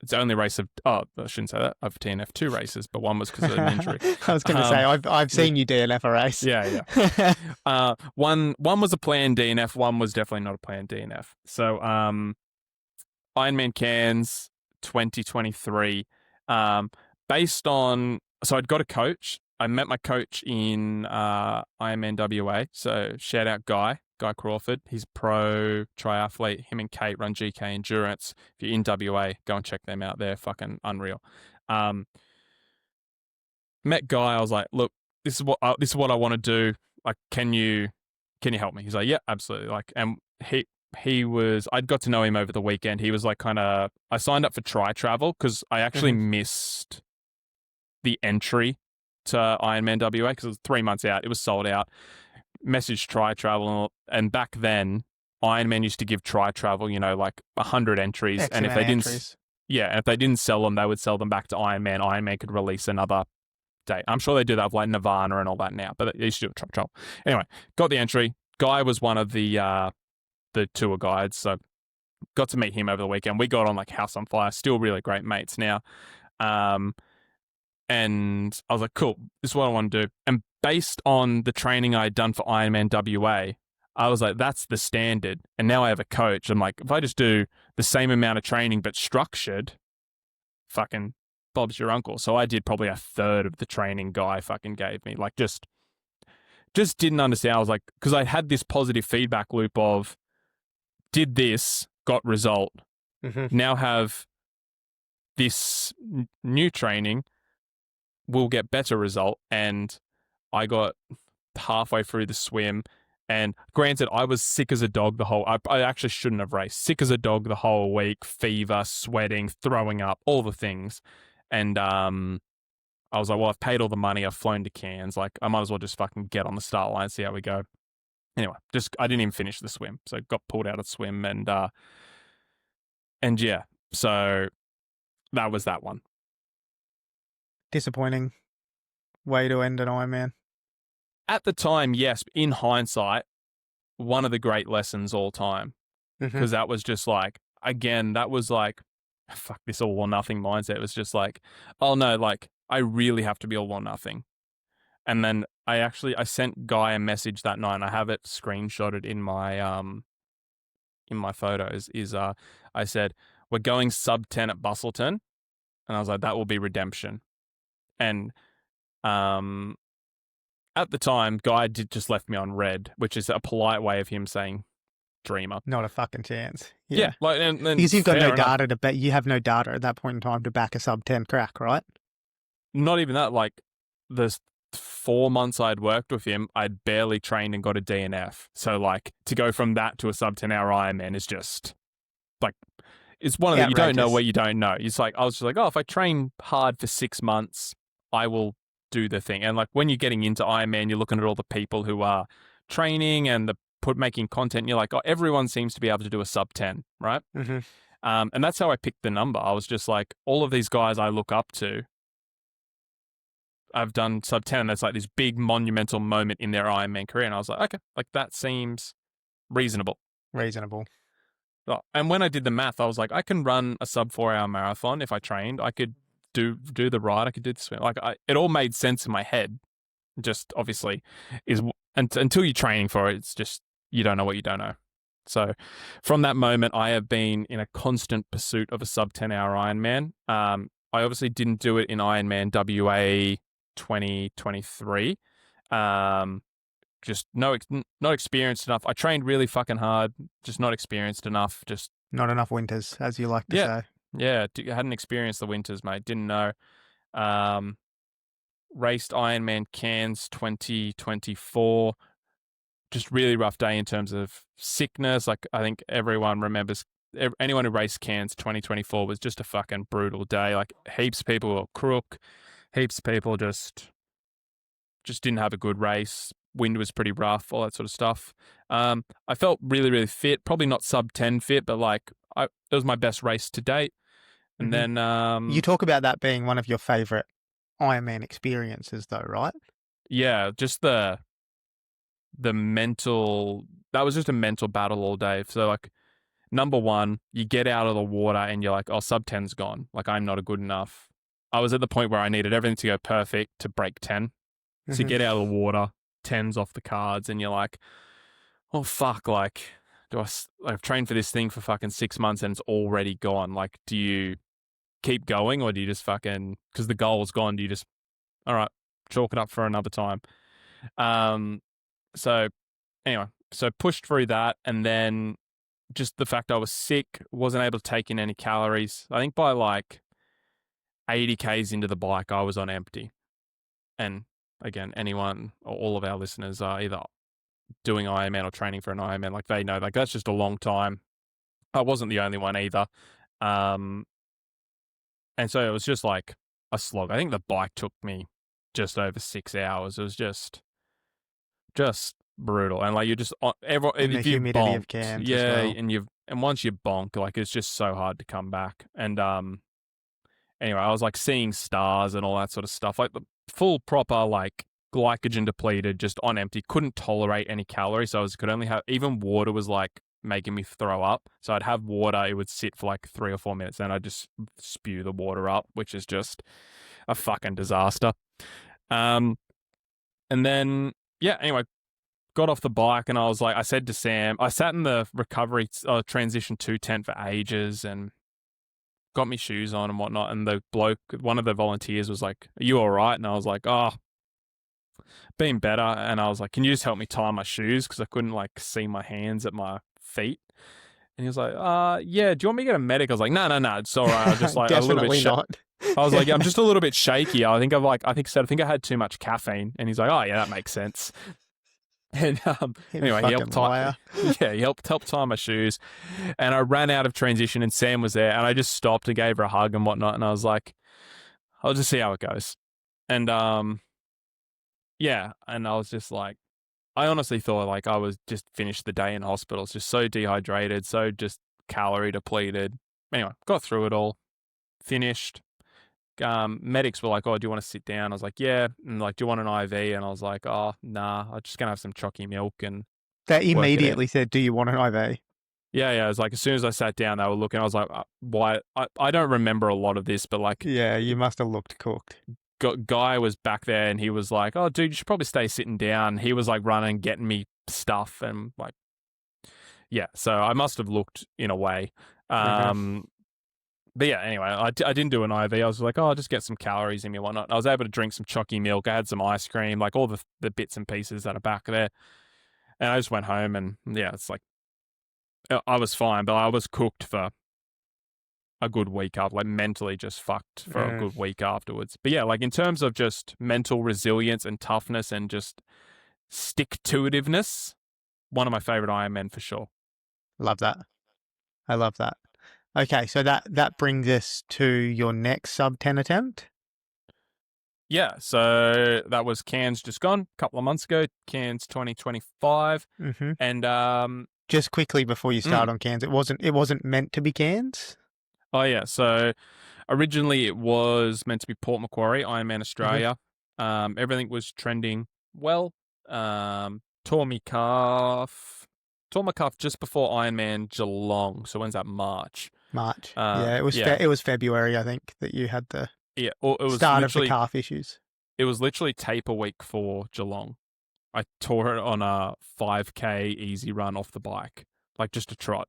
it's the only race of. Oh, I shouldn't say that. I've TNF two races, but one was because of an injury. I was going to say Um, I've yeah, seen you DNF a race. yeah, yeah. One was a planned DNF. One was definitely not a planned DNF. So Ironman Cairns 2023. Um, based on, so I'd got a coach. I met my coach in Ironman WA. So shout out Guy Crawford. He's a pro triathlete. Him and Kate run GK Endurance. If you're in WA, go and check them out. They're fucking unreal. Um, met Guy. I was like, look, this is what I want to do. Like, can you help me? He's like, yeah, absolutely. Like, and he was, I'd got to know him over the weekend. He was like I signed up for Tri Travel because I actually missed the entry to Ironman WA because it was 3 months out. It was sold out. Messaged Tri Travel, and back then Ironman used to give Tri Travel, like 100 entries, X and if amount they of didn't, entries. yeah, and if they didn't sell them, they would sell them back to Ironman. Ironman could release another date. I'm sure they do that with like Nirvana and all that now, but they used to do it Tri Travel. Anyway, got the entry. Guy was one of the tour guides, so got to meet him over the weekend. We got on like house on fire. Still really great mates now. And I was like, cool, this is what I want to do. And based on the training I had done for Ironman WA, I was like, that's the standard. And now I have a coach. I'm like, if I just do the same amount of training but structured, fucking Bob's your uncle. So I did probably a third of the training Guy fucking gave me. Like just didn't understand. I was like, because I had this positive feedback loop of did this, got result. Now have this new training, will get better result. And I got halfway through the swim, and granted, I was sick as a dog the whole. I actually shouldn't have raced. Sick as a dog the whole week, fever, sweating, throwing up, all the things. And I was like, well, I've paid all the money. I've flown to Cairns. Like, I might as well just fucking get on the start line, see how we go. Anyway, I didn't even finish the swim, so got pulled out of the swim, and yeah, so that was that one. Disappointing way to end an Ironman. At the time, yes. In hindsight, one of the great lessons all time, because that was just like, again, that was like, fuck this all or nothing mindset. It was just like, oh no, like I really have to be all or nothing. And then I sent Guy a message that night, and I have it screenshotted in my photos. I said, we're going sub 10 at Bustleton, and I was like, that will be redemption. And at the time, Guy did just left me on red, which is a polite way of him saying dreamer. Not a fucking chance. Yeah, like and because you've got no fair enough. data to bet. You have no data at that point in time to back a sub 10 crack, right? Not even that. Like the 4 months I'd worked with him, I'd barely trained and got a DNF. So like to go from that to a sub 10-hour Ironman is just like, it's one of the, you don't know what you don't know. It's like, I was just like, oh, if I train hard for 6 months, I will do the thing. And like when you're getting into Ironman, you're looking at all the people who are training and making content. And you're like, oh, everyone seems to be able to do a sub 10, right? And that's how I picked the number. I was just like, all of these guys I look up to, I've done sub 10. And that's like this big monumental moment in their Ironman career. And I was like, okay, like that seems reasonable. And when I did the math, I was like, I can run a sub 4-hour marathon if I trained. I could do the ride. I could do the swim. Like it all made sense in my head. Just obviously until you're training for it, it's just, you don't know what you don't know. So from that moment, I have been in a constant pursuit of a sub 10-hour Ironman. I obviously didn't do it in Ironman WA 2023. Just not experienced enough. I trained really fucking hard, just not experienced enough. Just not enough winters, as you like to say. Yeah, I hadn't experienced the winters, mate. Didn't know. Raced Ironman Cairns 2024. Just really rough day in terms of sickness. Like I think everyone remembers, anyone who raced Cairns 2024 was just a fucking brutal day. Like heaps of people were crook. Heaps of people just didn't have a good race. wind was pretty rough, all that sort of stuff. I felt really, really fit, probably not sub 10 fit, but like it was my best race to date. And Mhm. then, You talk about that being one of your favorite Ironman experiences, though, right? yeah, just the mental, that was just a mental battle all day. So like, number one, you get out of the water and you're like, oh, sub 10's gone. Like, I'm not a good enough. I was at the point where I needed everything to go perfect to break 10. So you Mhm. get out of the water, 10's off the cards, and you're like, oh, fuck, like, I've trained for this thing for fucking 6 months and it's already gone. Like, do you keep going or do you just fucking, because the goal's gone, do you just, all right, chalk it up for another time? So anyway, so pushed through that, and then just the fact I was sick, wasn't able to take in any calories. I think by like 80 Ks into the bike, I was on empty. And again, anyone or all of our listeners are either doing Ironman or training for an Ironman, like they know, like that's just a long time. I wasn't the only one either. And so it was just like a slog. I think the bike took me just over 6 hours. It was just brutal. And like you just In the if you humidity of bonked, Cairns as yeah, well. and once you bonk, like it's just so hard to come back. And anyway, I was like seeing stars and all that sort of stuff, like the full proper like glycogen depleted, just on empty, couldn't tolerate any calories. So could only have, even water was like making me throw up. So I'd have water, it would sit for like 3 or 4 minutes, then I'd just spew the water up, which is just a fucking disaster. And then, yeah, anyway, got off the bike and I was like, I said to Sam, I sat in the recovery transition 2 tent for ages and got me shoes on and whatnot. And the bloke, one of the volunteers was like, are you all right? And I was like, oh, been better. And I was like, can you just help me tie my shoes? Because I couldn't like see my hands at my feet. And he was like, yeah, do you want me to get a medic? I was like, no, it's all right. I was just like a little bit Definitely not. I was like, yeah, I'm just a little bit shaky. I think I had too much caffeine. And he's like, oh yeah, that makes sense. And anyway, he helped Fucking liar. he helped tie my shoes, and I ran out of transition, and Sam was there, and I just stopped and gave her a hug and whatnot, and I was like, I'll just see how it goes, and yeah, and I was just like, I honestly thought like I was just finished the day in hospital, just so dehydrated, so just calorie depleted. Anyway, got through it all, finished. Medics were like, oh, do you want to sit down? I was like, yeah. And like, do you want an IV? And I was like, oh, nah, I'm just going to have some chalky milk and They work it out. immediately said, do you want an IV? Yeah. It was like, as soon as I sat down, they were looking. I was like, why? I don't remember a lot of this, but like, Yeah, you must have looked cooked. guy was back there and he was like, oh, dude, you should probably stay sitting down. He was like running, getting me stuff. And like, yeah. So I must have looked in a way. But yeah, anyway, I didn't do an IV. I was like, oh, I'll just get some calories in me and whatnot. I was able to drink some chalky milk. I had some ice cream, like all the bits and pieces that are back there. And I just went home and yeah, it's like, I was fine, but I was cooked for a good week after, like mentally just fucked for a good week afterwards. But yeah, like in terms of just mental resilience and toughness and just stick-to-itiveness, one of my favorite Ironmen for sure. Love that. I love that. Okay, so that brings us to your next sub 10 attempt. Yeah, so that was Cairns just gone a couple of months ago, Cairns 2025. Mm-hmm. And just quickly before you start on Cairns, it wasn't meant to be Cairns. Oh yeah, so originally it was meant to be Port Macquarie, Ironman Australia. Mm-hmm. Everything was trending well. Tore my calf just before Ironman Geelong. So when's that? March. Yeah, it was it was February, I think, that you had the it was start of the calf issues. It was literally taper week for Geelong. I tore it on a 5K easy run off the bike, like just a trot.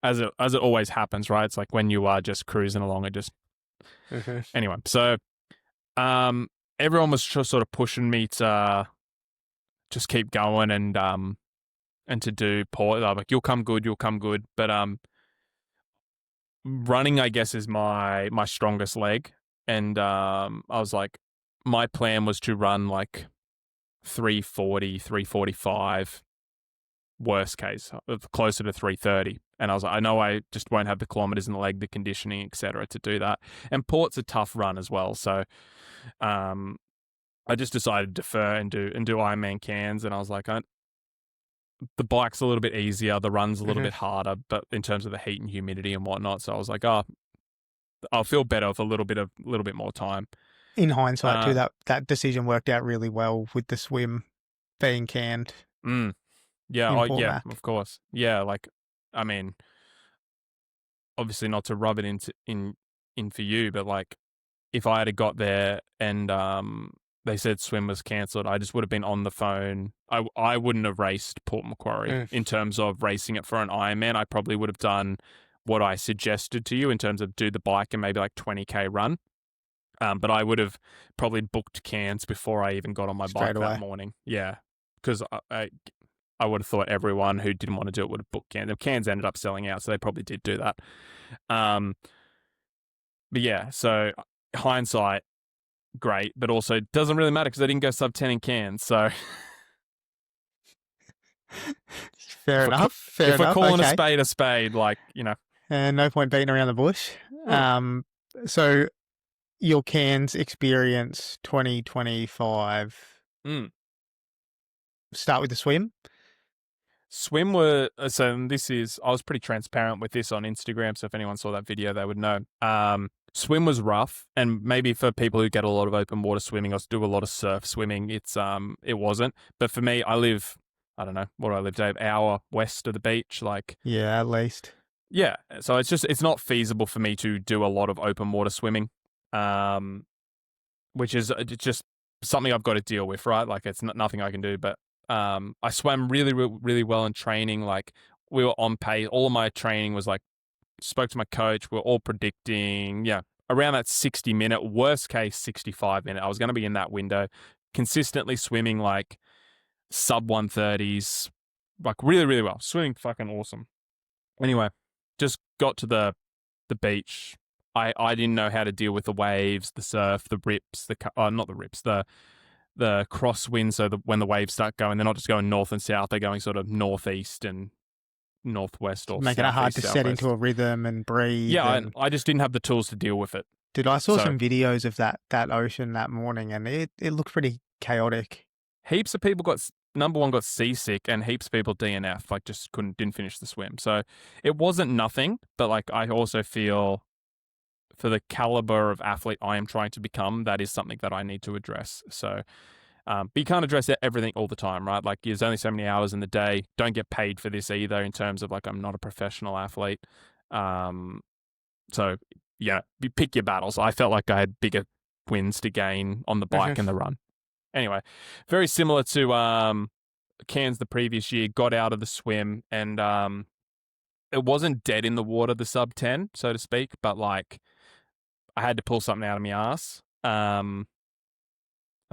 As it always happens, right? It's like when you are just cruising along, it just anyway. So, everyone was just sort of pushing me to just keep going and to do Port. Like, you'll come good. But running, I guess, is my strongest leg, and I was like, my plan was to run like 340, 345. Worst case, closer to 330. And I was like, I know I just won't have the kilometers in the leg, the conditioning, etc., to do that. And Port's a tough run as well. So I just decided to defer and do Ironman Cairns, and I was like, the bike's a little bit easier, the run's a little Mhm. bit harder, but in terms of the heat and humidity and whatnot, so I was like, oh, I'll feel better with a little bit more time. In hindsight, too, Uh, that decision worked out really well with the swim being canned mm, yeah, in oh Port yeah, Mac. of course, yeah. Like, I mean, obviously not to rub it in for you, but like, if I had got there and they said swim was cancelled, I just would have been on the phone. I wouldn't have raced Port Macquarie Mm. in terms of racing it for an Ironman. I probably would have done what I suggested to you in terms of do the bike and maybe like 20K run. But I would have probably booked Cairns before I even got on my Straight bike that away. morning. Yeah, because I would have thought everyone who didn't want to do it would have booked Cairns. Cairns ended up selling out, so they probably did do that. Um, but yeah, so hindsight, great, but also doesn't really matter because I didn't go sub 10 in Cairns. So Fair enough. Fair if we're enough. calling Okay. a spade, like, you know, And no point beating around the bush. mm, So your Cairns experience 2025. mm. Start with the swim. Swim were so this is I was pretty transparent with this on Instagram, so if anyone saw that video they would know. Swim was rough, and maybe for people who get a lot of open water swimming or do a lot of surf swimming, it wasn't. But for me, I don't know, what do I live, Dave? Hour west of the beach, like, Yeah, at least. yeah. So it's not feasible for me to do a lot of open water swimming, which is just something I've got to deal with, right? Like, it's nothing I can do, but I swam really, really well in training. Like, we were on pace. All of my training was like, spoke to my coach. We're all predicting, yeah, around that 60-minute, worst case 65-minute. I was going to be in that window, consistently swimming like sub 130s, like really, really well. Swimming fucking awesome. Anyway, just got to the beach. I didn't know how to deal with the waves, the surf, the rips, not the rips, the crosswind. So when the waves start going, they're not just going north and south; they're going sort of northeast and northwest or Making it hard southeast, to set into southwest. a rhythm and breathe. Yeah, And I just didn't have the tools to deal with it. dude, I saw So some videos of that ocean that morning, and it looked pretty chaotic. heaps of people number one got seasick, and heaps of people DNF, like just didn't finish the swim. So it wasn't nothing, but like I also feel for the caliber of athlete I am trying to become, that is something that I need to address. So, but you can't address everything all the time, right? Like, there's only so many hours in the day. Don't get paid for this either, in terms of like, I'm not a professional athlete. So yeah, you pick your battles. I felt like I had bigger wins to gain on the bike and the run. Anyway, very similar to Cairns the previous year. Got out of the swim, and it wasn't dead in the water, the sub 10, so to speak, but like, I had to pull something out of my ass. I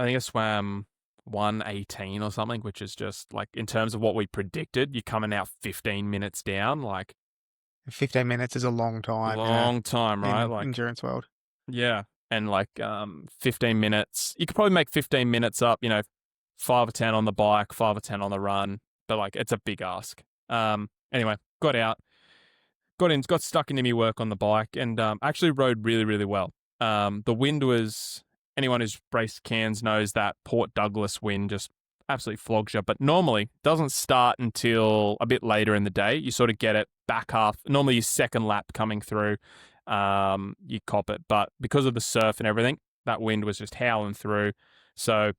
think I swam 118 or something, which is just like, in terms of what we predicted, you're coming out 15 minutes down, like 15 minutes is a long time long time, right? in Like, endurance world. yeah. And like 15 minutes, you could probably make 15 minutes up, 5 or 10 on the bike, 5 or 10 on the run, but like, it's a big ask. Anyway, got out, got stuck into me work on the bike, and actually rode really, really well. The wind was, anyone who's raced Cairns knows that Port Douglas wind just absolutely flogs you, but normally doesn't start until a bit later in the day. You sort of get it back half, normally your second lap coming through, you cop it. But because of the surf and everything, that wind was just howling through. So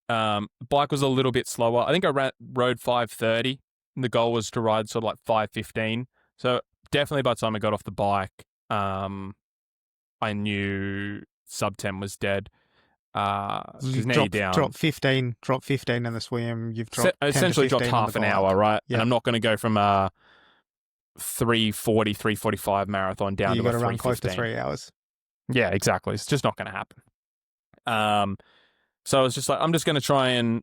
bike was a little bit slower. I think I rode 5:30. And the goal was to ride sort of like 5:15. So definitely by the time I got off the bike, I knew sub 10 was dead. Because You've now you're down. Drop 15 in the swim. You've dropped 10 essentially to 15 dropped on half the an bike. hour, right? Yep. And I'm not going to go from a 3:40, 3:45 marathon down You to a got to run close to 3:15. 3 hours. Yeah, exactly. It's just not going to happen. So I was just like, I'm just going to try and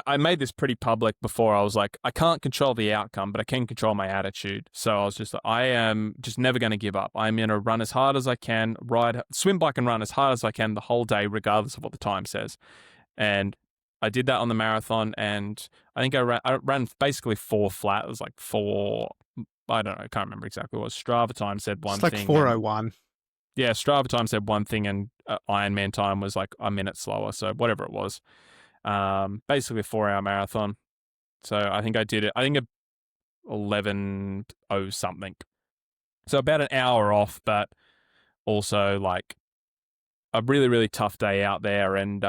I made this pretty public before. I was like, I can't control the outcome, but I can control my attitude. So I was just like, I am just never going to give up. I'm going to run as hard as I can, swim, bike, and run as hard as I can the whole day, regardless of what the time says. And I did that on the marathon, and I think I ran basically 4 flat. It was like 4, I don't know, I can't remember exactly what. Strava time said one It's like thing. 4:01. Yeah, Strava time said one thing, and Ironman time was like a minute slower. So whatever it was, basically a 4 hour marathon. So I think I did it. I think 11:0 something. So about an hour off, but also like a really, really tough day out there and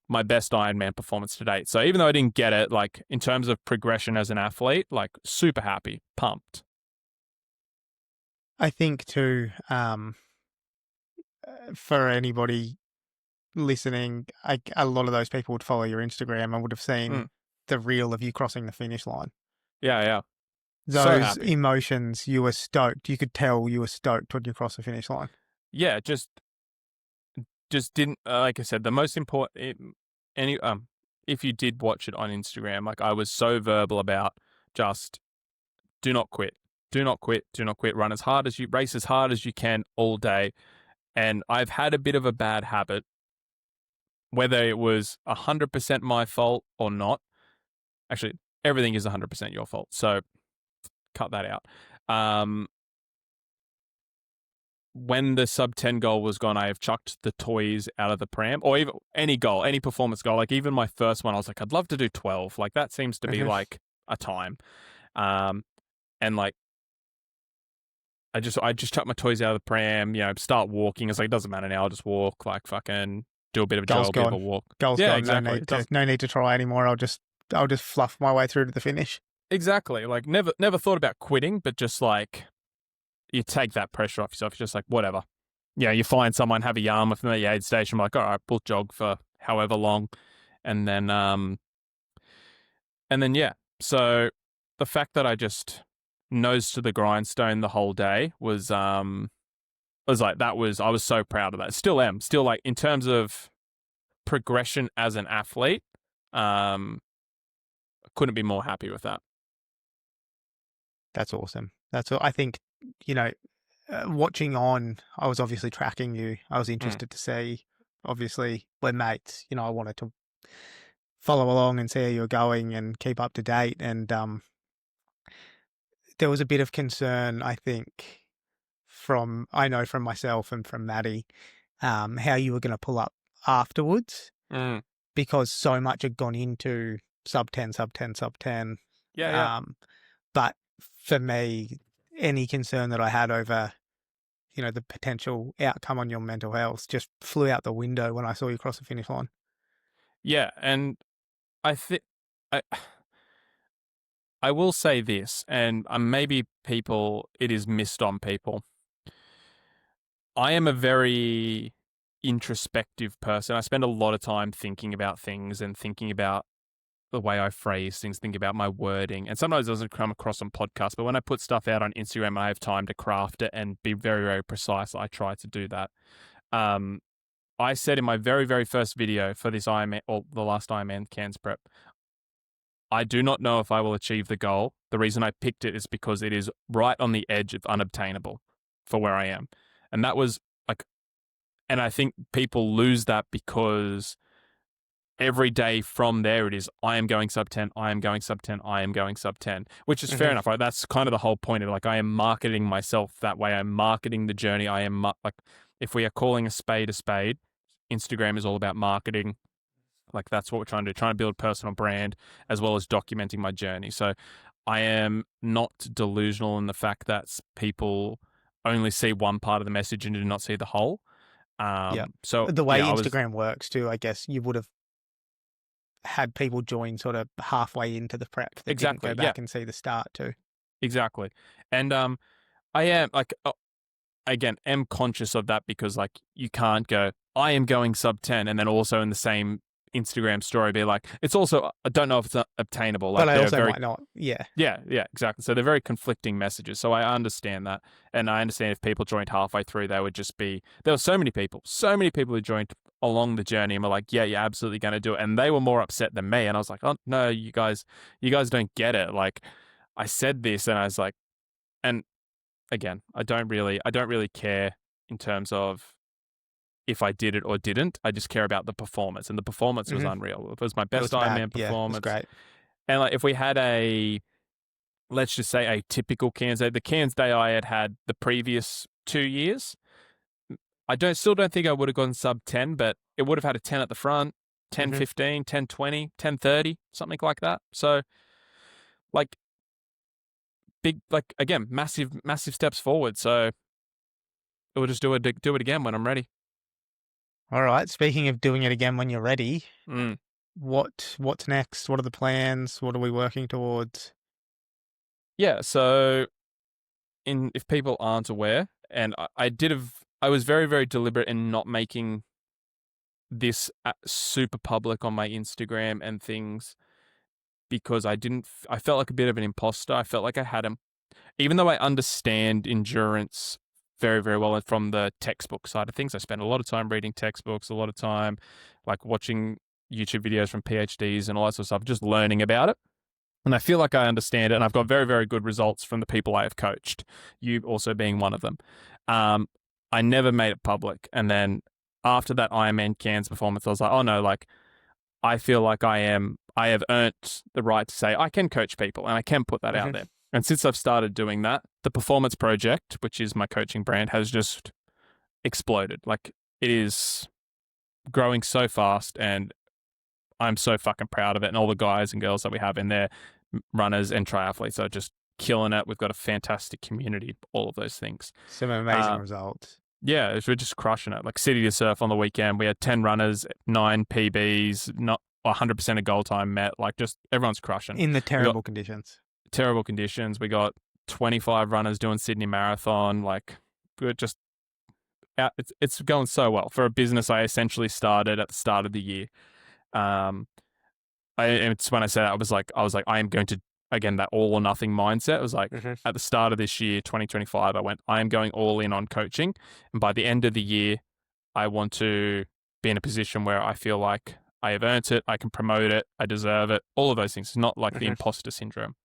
my best Ironman performance to date. So even though I didn't get it, like in terms of progression as an athlete, like super happy, pumped. I think too, for anybody listening, a lot of those people would follow your Instagram and would have seen Mm. the reel of you crossing the finish line. Yeah, yeah. So Those happy. emotions, you were stoked. You could tell you were stoked when you crossed the finish line. Yeah, just didn't like I said, the most important any if you did watch it on Instagram, like I was so verbal about just do not quit. Do not quit. Do not quit. Run as hard as you race as hard as you can all day. And I've had a bit of a bad habit, whether it was 100% my fault or not. Actually, everything is 100% your fault. So cut that out. When the sub 10 goal was gone, I have chucked the toys out of the pram, or even any goal, any performance goal. Like even my first one, I was like, I'd love to do 12. Like that seems to be like a time. And like, I just chucked my toys out of the pram, start walking. It's like, it doesn't matter now. I'll just walk, like fucking do a bit of a Goal's jog, bit of a gone. walk. Goal's Yeah, gone. exactly. No need to try anymore. I'll just fluff my way through to the finish. Exactly. Like never thought about quitting, but just like you take that pressure off yourself. You're just like, whatever. Yeah, you find someone, have a yarn with them at the aid station. I'm like, all right, we'll jog for however long. And then yeah. So the fact that I just nose to the grindstone the whole day was like I was so proud of that. Still am. Still like in terms of progression as an athlete, couldn't be more happy with that. That's awesome. That's all. I think, watching on, I was obviously tracking you. I was interested to see, obviously, we're mates. I wanted to follow along and see how you were going and keep up to date. And there was a bit of concern, I think, from myself and from Maddie, how you were going to pull up afterwards because so much had gone into sub 10, sub 10, sub 10. Yeah. But for me, any concern that I had over, the potential outcome on your mental health just flew out the window when I saw you cross the finish line. Yeah, and I think I will say this, and maybe it is missed on people. I am a very introspective person. I spend a lot of time thinking about things and thinking about the way I phrase things, think about my wording. And sometimes it doesn't come across on podcasts, but when I put stuff out on Instagram and I have time to craft it and be very, very precise, I try to do that. I said in my very, very first video for this Ironman, or the last Ironman Cairns prep, I do not know if I will achieve the goal. The reason I picked it is because it is right on the edge of unobtainable for where I am. And that was like, and I think people lose that because every day from there it is, I am going sub 10, I am going sub 10, I am going sub 10, which is fair enough, right? That's kind of the whole point of it. Like I am marketing myself that way. I'm marketing the journey. I am like, if we are calling a spade, Instagram is all about marketing. Like that's what we're trying to do, trying to build a personal brand as well as documenting my journey. So I am not delusional in the fact that people only see one part of the message and do not see the whole. So the way yeah, Instagram works too, I guess you would have had people join sort of halfway into the prep that didn't go back and see the start too. Exactly. And I am like, again, am conscious of that because like you can't go, I am going sub 10 and then also in the same Instagram story be like, it's also, I don't know if it's obtainable. Like, but I also might not. Yeah. Yeah, exactly. So they're very conflicting messages. So I understand that. And I understand if people joined halfway through, there were so many people who joined along the journey and were like, yeah, you're absolutely going to do it. And they were more upset than me. And I was like, oh no, you guys don't get it. Like I said this and I was like, and again, I don't really care in terms of if I did it or didn't. I just care about the performance, and the performance was unreal. It was my best Ironman performance. Yeah, it was great. And like, if we had let's just say a typical Cairns day, the Cairns day I had the previous 2 years, Still don't think I would have gone sub 10, but it would have had a 10 at the front, 10, Mhm. 15, 10, 20, 10, 30, something like that. So like big, like again, massive steps forward. So we'll just do it again when I'm ready. All right. Speaking of doing it again when you're ready, Mm. what's next? What are the plans? What are we working towards? Yeah. So if people aren't aware, and I was very, very deliberate in not making this super public on my Instagram and things because I felt like a bit of an imposter. I felt like I had even though I understand endurance very, very well from the textbook side of things. I spent a lot of time reading textbooks, a lot of time like watching YouTube videos from PhDs and all that sort of stuff, just learning about it. And I feel like I understand it, and I've got very, very good results from the people I have coached, you also being one of them. I never made it public. And then after that Ironman Cairns performance, I was like, oh no, like I feel like I have earned the right to say I can coach people and I can put that out Mhm. there. And since I've started doing that, the Performance Project, which is my coaching brand, has just exploded. Like it is growing so fast, and I'm so fucking proud of it. And all the guys and girls that we have in there, runners and triathletes, are just killing it. We've got a fantastic community, all of those things. Some amazing results. Yeah, we're just crushing it. Like City to Surf on the weekend, we had 10 runners, 9 PBs, not 100% of goal time met. Like just everyone's crushing. In the We got terrible conditions. terrible conditions. We got 25 runners doing Sydney Marathon. Like we're just out. It's going so well for a business I essentially started at the start of the year. It's when I said that, I was like, I am going to, again, that all or nothing mindset. It was like Mhm. at the start of this year, 2025, I went, I am going all in on coaching. And by the end of the year, I want to be in a position where I feel like I have earned it, I can promote it, I deserve it, all of those things. It's not like the Mhm. imposter syndrome.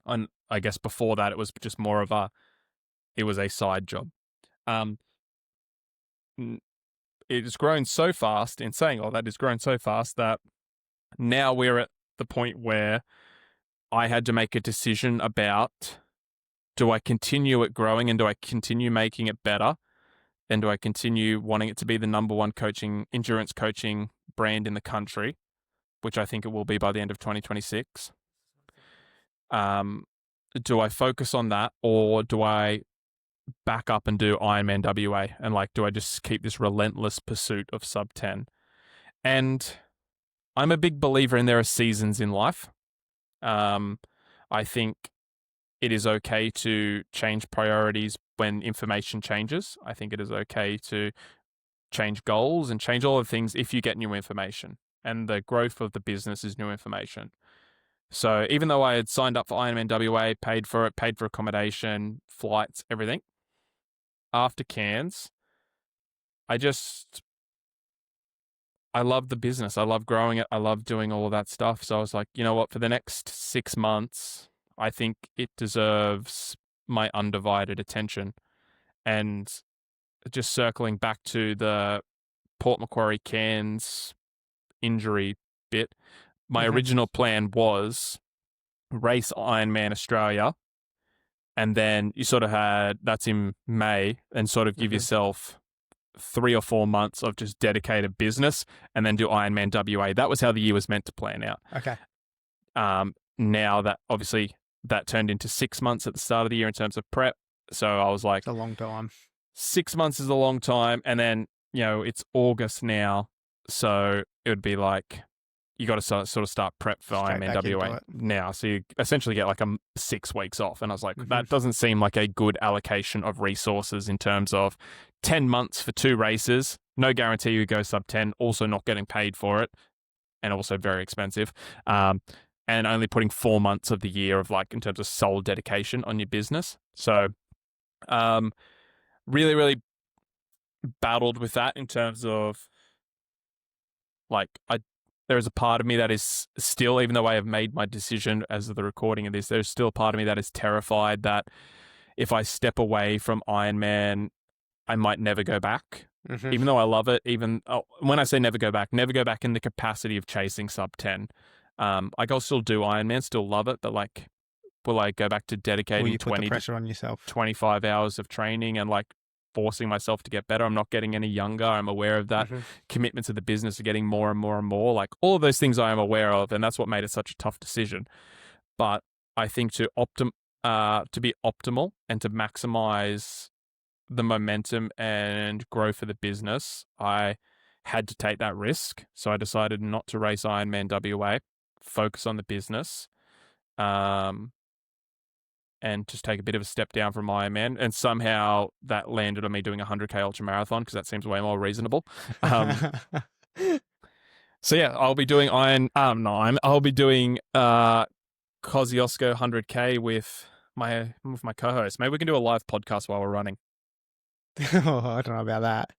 And I guess before that, it was just more of it was a side job. Um, it's grown so fast, in saying all that, it's grown so fast that now we're at the point where I had to make a decision about, do I continue it growing and do I continue making it better? And do I continue wanting it to be the number one endurance coaching brand in the country, which I think it will be by the end of 2026? Do I focus on that, or do I back up and do Ironman WA? And like, do I just keep this relentless pursuit of sub 10? And I'm a big believer in there are seasons in life. I think it is okay to change priorities when information changes. I think it is okay to change goals and change all the things if you get new information. And the growth of the business is new information. So even though I had signed up for Ironman WA, paid for it, paid for accommodation, flights, everything, after Cairns, I just, I love the business. I love growing it. I love doing all of that stuff. So I was like, you know what, for the next 6 months, I think it deserves my undivided attention. And just circling back to the Port Macquarie Cairns injury bit, my Mhm. original plan was race Ironman Australia, and then you sort of that's in May, and sort of give Mhm. yourself 3 or 4 months of just dedicated business, and then do Ironman WA. That was how the year was meant to plan out. Okay. Now that obviously that turned into 6 months at the start of the year in terms of prep. So I was like, It's a long time. 6 months is a long time. And then, it's August now. So it would be like, you got to sort of start prep for Straight Ironman back into WA it. now. So you essentially get like 6 weeks off. And I was like, Mhm. that doesn't seem like a good allocation of resources in terms of 10 months for 2 races. No guarantee you go sub 10, also not getting paid for it, and also very expensive. And only putting 4 months of the year of like in terms of sole dedication on your business. So really, really battled with that in terms of like there is a part of me that is still, even though I have made my decision as of the recording of this, there's still a part of me that is terrified that if I step away from Ironman, I might never go back. Mhm. Even though I love it, when I say never go back in the capacity of chasing sub 10. Like I'll still do Ironman, still love it, but like, will I go back to Will dedicating you put the 20 to pressure on yourself? 25 hours of training and like forcing myself to get better. I'm not getting any younger. I'm aware of that. Hmm. Commitments of the business are getting more and more and more. Like all of those things I am aware of, and that's what made it such a tough decision. But I think to be optimal and to maximize the momentum and growth for the business, I had to take that risk. So I decided not to race Ironman WA, focus on the business, and just take a bit of a step down from Ironman. And somehow that landed on me doing a 100K ultra marathon because that seems way more reasonable. So yeah, I'll be doing I'll be doing Kosciuszko 100K with my co-host. Maybe we can do a live podcast while we're running. Oh, I don't know about that.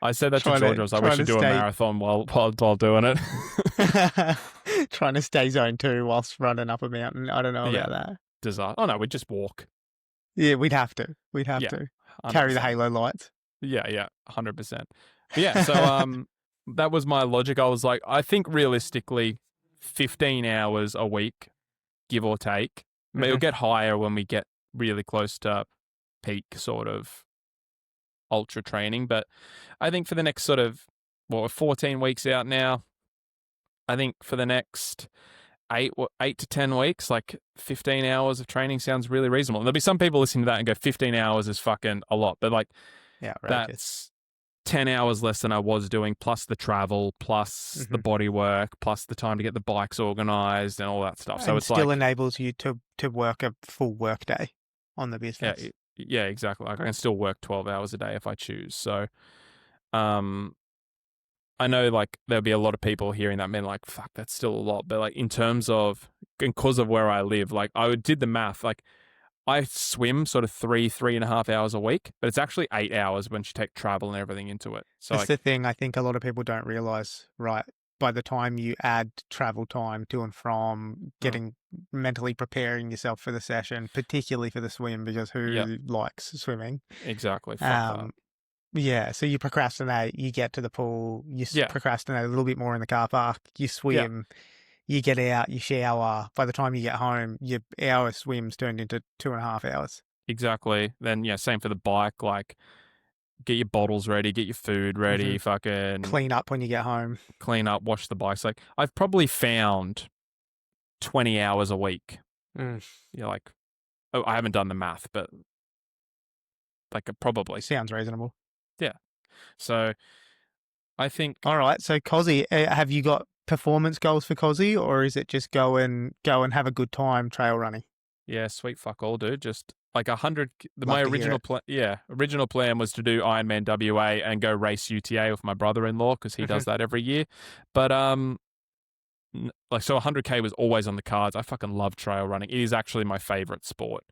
I said that to George. I was like, we should do a marathon while doing it. Trying to stay zone 2 whilst running up a mountain. I don't know about that. Disaster. Oh no, we'd just walk. Yeah, we'd have to. We'd have to 100%. carry the halo lights. Yeah, 100%. Yeah, so that was my logic. I was like, I think realistically, 15 hours a week, give or take. It'll get higher when we get really close to peak sort of ultra training. But I think for the next sort of, we're 14 weeks out now. I think for the next 8 to 10 weeks, like 15 hours of training sounds really reasonable. And there'll be some people listening to that and go, 15 hours is fucking a lot. But like, that's 10 hours less than I was doing, plus the travel, plus the body work, plus the time to get the bikes organized and all that stuff. So and it's still enables you to work a full work day on the business. Yeah, exactly. Like I can still work 12 hours a day if I choose. So, I know like there'll be a lot of people hearing that, like, fuck, that's still a lot. But like in terms of, because of where I live, like I did the math, like I swim sort of 3.5 hours a week, but it's actually 8 hours when you take travel and everything into it. So that's the thing I think a lot of people don't realize, right? By the time you add travel time to and from, getting mentally preparing yourself for the session, particularly for the swim, because who likes swimming? Exactly. Fuck that. Yeah, so you procrastinate, you get to the pool, you procrastinate a little bit more in the car park, you swim, you get out, you shower. By the time you get home, your hour swim's turned into 2.5 hours. Exactly. Then, same for the bike. Like, get your bottles ready, get your food ready, fucking... Clean up when you get home. Clean up, wash the bikes. Like, I've probably found 20 hours a week. You're like, oh, I haven't done the math, but like, probably. Sounds reasonable. Yeah. So, I think... All right, so Cozzy, have you got performance goals for Cozzy, or is it just go and have a good time trail running? Yeah, sweet fuck all, dude. Just like 100. My original plan was to do Ironman WA and go race UTA with my brother-in-law because he does that every year. But like, so 100K was always on the cards. I fucking love trail running. It is actually my favorite sport.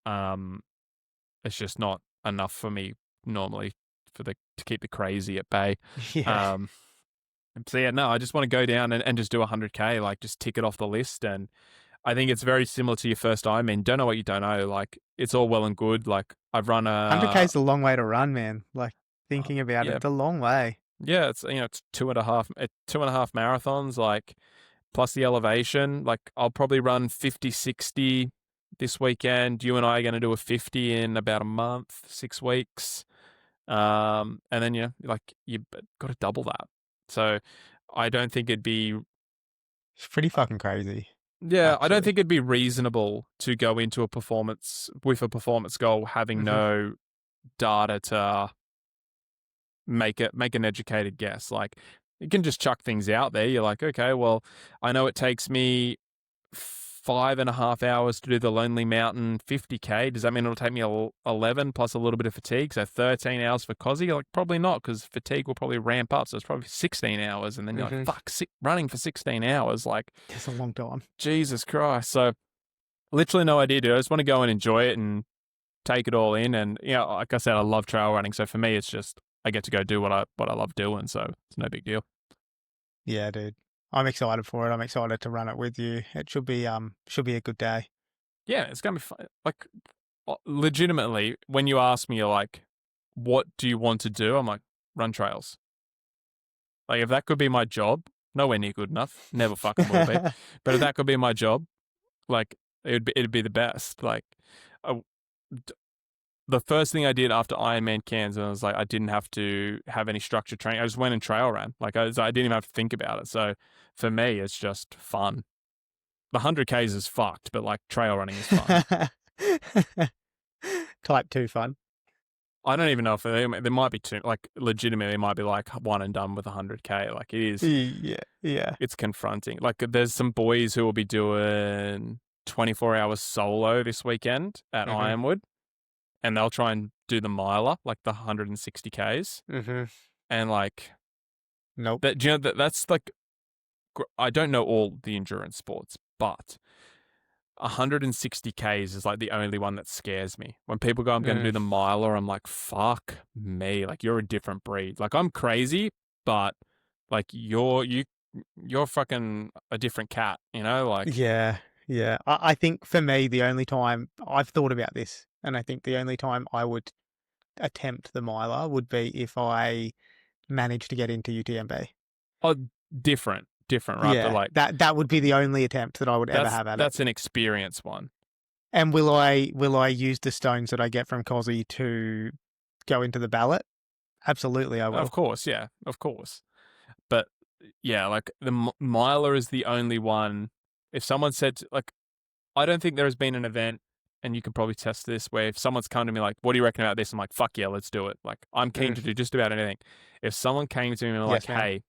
It's just not enough for me normally to keep the crazy at bay. Yeah. So yeah, no, I just want to go down and just do 100K, like just tick it off the list. And I think it's very similar to your first Ironman. Don't know what you don't know. Like, it's all well and good. Like, I've run 100K is a long way to run, man. Like, thinking about it, it's a long way. Yeah, it's it's 2.5 marathons, like, plus the elevation. Like, I'll probably run 50, 60 this weekend. You and I are going to do a 50 in about a month, 6 weeks. And then you've got to double that. So I don't think it'd be... It's pretty fucking crazy. Yeah, actually. I don't think it'd be reasonable to go into a performance goal having no data to make an educated guess. Like, you can just chuck things out there. You're like, okay, well, I know it takes me 5.5 hours to do the Lonely Mountain 50K. Does that mean it'll take me 11 plus a little bit of fatigue? So 13 hours for Cozzy? Like, probably not, because fatigue will probably ramp up. So it's probably 16 hours. And then you're like, fuck, running for 16 hours. Like, it's a long time. Jesus Christ. So literally no idea, dude. I just want to go and enjoy it and take it all in. And, like I said, I love trail running. So for me, it's just, I get to go do what I love doing. So it's no big deal. Yeah, dude. I'm excited for it. I'm excited to run it with you. It should be a good day. Yeah, it's gonna be fun. Like, legitimately, when you ask me, you're like, what do you want to do? I'm like, run trails. Like, if that could be my job, nowhere near good enough. Never fucking will be. But if that could be my job, like, it'd be the best. Like, the first thing I did after Ironman Cairns, and I was like, I didn't have to have any structured training. I just went and trail ran. Like I didn't even have to think about it. So for me, it's just fun. The 100Ks is fucked, but like trail running is fun. Type 2 fun. I don't even know if there might be two, like legitimately, it might be like one and done with 100K. Like it is, Yeah, yeah. it's confronting. Like there's some boys who will be doing 24 hours solo this weekend at Mm-hmm. Ironwood, and they'll try and do the miler, like the 160Ks. Mm-hmm. And like Nope. that, you know, that's like, I don't know all the endurance sports, but 160Ks is like the only one that scares me. When people go, I'm going to do the miler, I'm like, fuck me. Like you're a different breed. Like I'm crazy, but like you're fucking a different cat, you know? Like, Yeah, yeah. I think for me, the only time I've thought about this, and I think the only time I would attempt the miler would be if I managed to get into UTMB. oh, different, right? But Yeah, like that would be the only attempt that I would ever have at it. that's an experience one. And will I use the stones that I get from Cozzy to go into the ballot? Absolutely, I will. Of course, yeah, of course. But yeah, like the miler is the only one. If someone said like, I don't think there has been an event, and you can probably test this, where if someone's come to me like, "What do you reckon about this?" I'm like, "Fuck yeah, let's do it." Like I'm keen to do just about anything. If someone came to me and were like, Yes, man.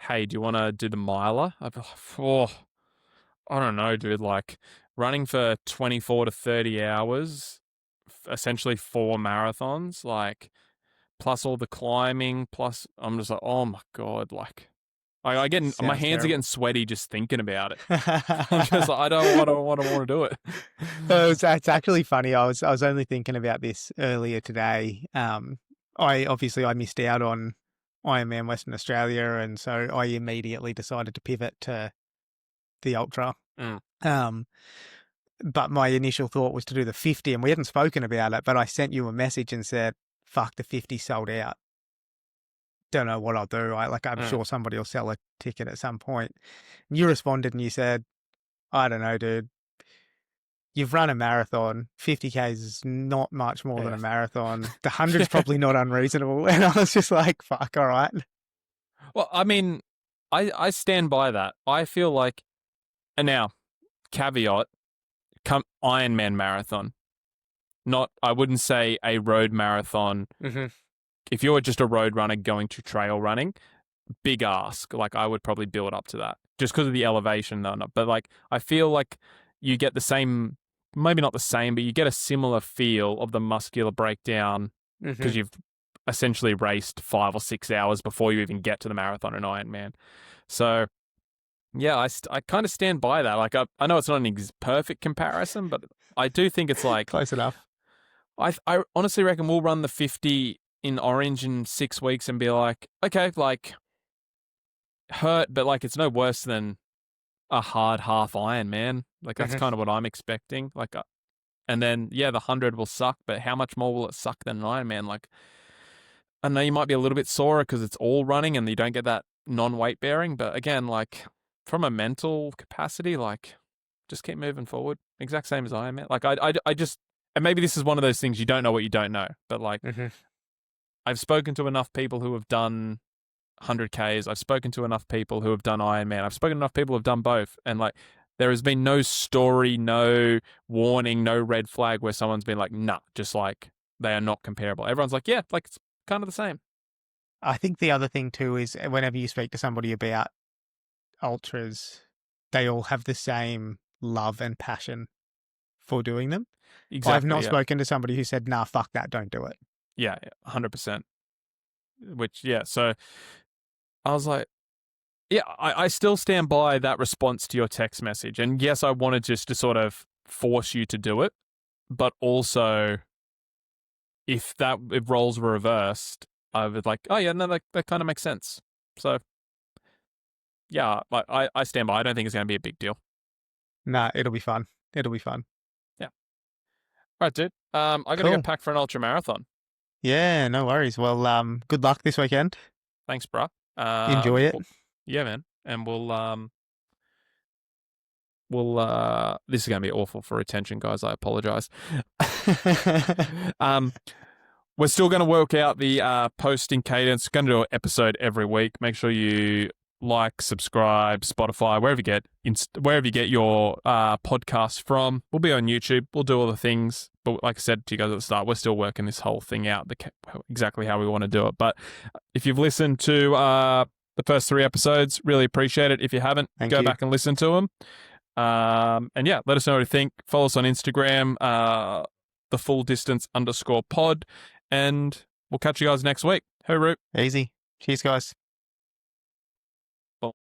"Hey, do you want to do the miler?" I'd be like, "Oh, I don't know, dude. Like running for 24 to 30 hours, essentially 4 marathons, like plus all the climbing, plus I'm just like, oh my god, like I get my Sounds hands are terrible. getting sweaty just thinking about it. I'm just like, I don't want to do it. It's actually funny. I was only thinking about this earlier today. I missed out on Ironman Western Australia, and so I immediately decided to pivot to the ultra. Mm, Um, but my initial thought was to do the 50, and we hadn't spoken about it. But I sent you a message and said, "Fuck, the 50 sold out. Don't know what I'll do. I'm mm, sure somebody will sell a ticket at some point." And you responded and you said, "I don't know, dude. You've run a marathon. 50Ks is not much more than yeah. a marathon. The 100's probably not unreasonable." And I was just like, fuck, all right. Well, I mean, I stand by that. I feel like, and now caveat, come Ironman marathon, not I wouldn't say a road marathon. Mm-hmm. If you're just a road runner going to trail running, big ask. Like I would probably build up to that just because of the elevation, though. But like I feel like you get the same, maybe not the same, but you get a similar feel of the muscular breakdown Mm-hmm. because you've essentially raced 5 or 6 hours before you even get to the marathon and Ironman. So yeah, I kind of stand by that. Like I know it's not an perfect comparison, but I do think it's like Close enough. I honestly reckon we'll run the 50 in Orange in 6 weeks and be like, okay, like hurt, but like it's no worse than a hard half iron, man. Like that's Mm-hmm. kind of what I'm expecting. Like, and then yeah, the 100 will suck, but how much more will it suck than an Iron Man? Like, I know you might be a little bit sore because it's all running and you don't get that non-weight bearing, but again, like from a mental capacity, like just keep moving forward. Exact same as Iron Man. Like I just, and maybe this is one of those things you don't know what you don't know, but like Mm-hmm. I've spoken to enough people who have done 100Ks. I've spoken to enough people who have done Ironman. I've spoken to enough people who have done both. And like, there has been no story, no warning, no red flag where someone's been like, nah, just like they are not comparable. Everyone's like, yeah, like it's kind of the same. I think the other thing too is whenever you speak to somebody about ultras, they all have the same love and passion for doing them. I've Exactly. not Yeah. spoken to somebody who said, nah, fuck that, don't do it. Yeah. 100%. Which, yeah. So I was like, yeah, I still stand by that response to your text message. And yes, I wanted just to sort of force you to do it. But also, if roles were reversed, I would like, oh yeah, no, that kind of makes sense. So yeah, I stand by. I don't think it's going to be a big deal. Nah, it'll be fun. It'll be fun. Yeah. All right, dude. I got to go Cool. pack for an ultra marathon. Yeah, no worries. Well, good luck this weekend. Thanks, bruh. Enjoy it. Yeah, man. And we'll this is going to be awful for retention, guys. I apologize. We're still going to work out the posting cadence. Going to do an episode every week. Make sure you like, subscribe, Spotify, wherever you get your podcast from. We'll be on YouTube. We'll do all the things. But like I said to you guys at the start, we're still working this whole thing out, exactly how we want to do it. But if you've listened to the first 3 episodes, really appreciate it. If you haven't, go back and listen to them. And yeah, let us know what you think. Follow us on Instagram, _pod. And we'll catch you guys next week. Hooroo. Easy. Cheers, guys.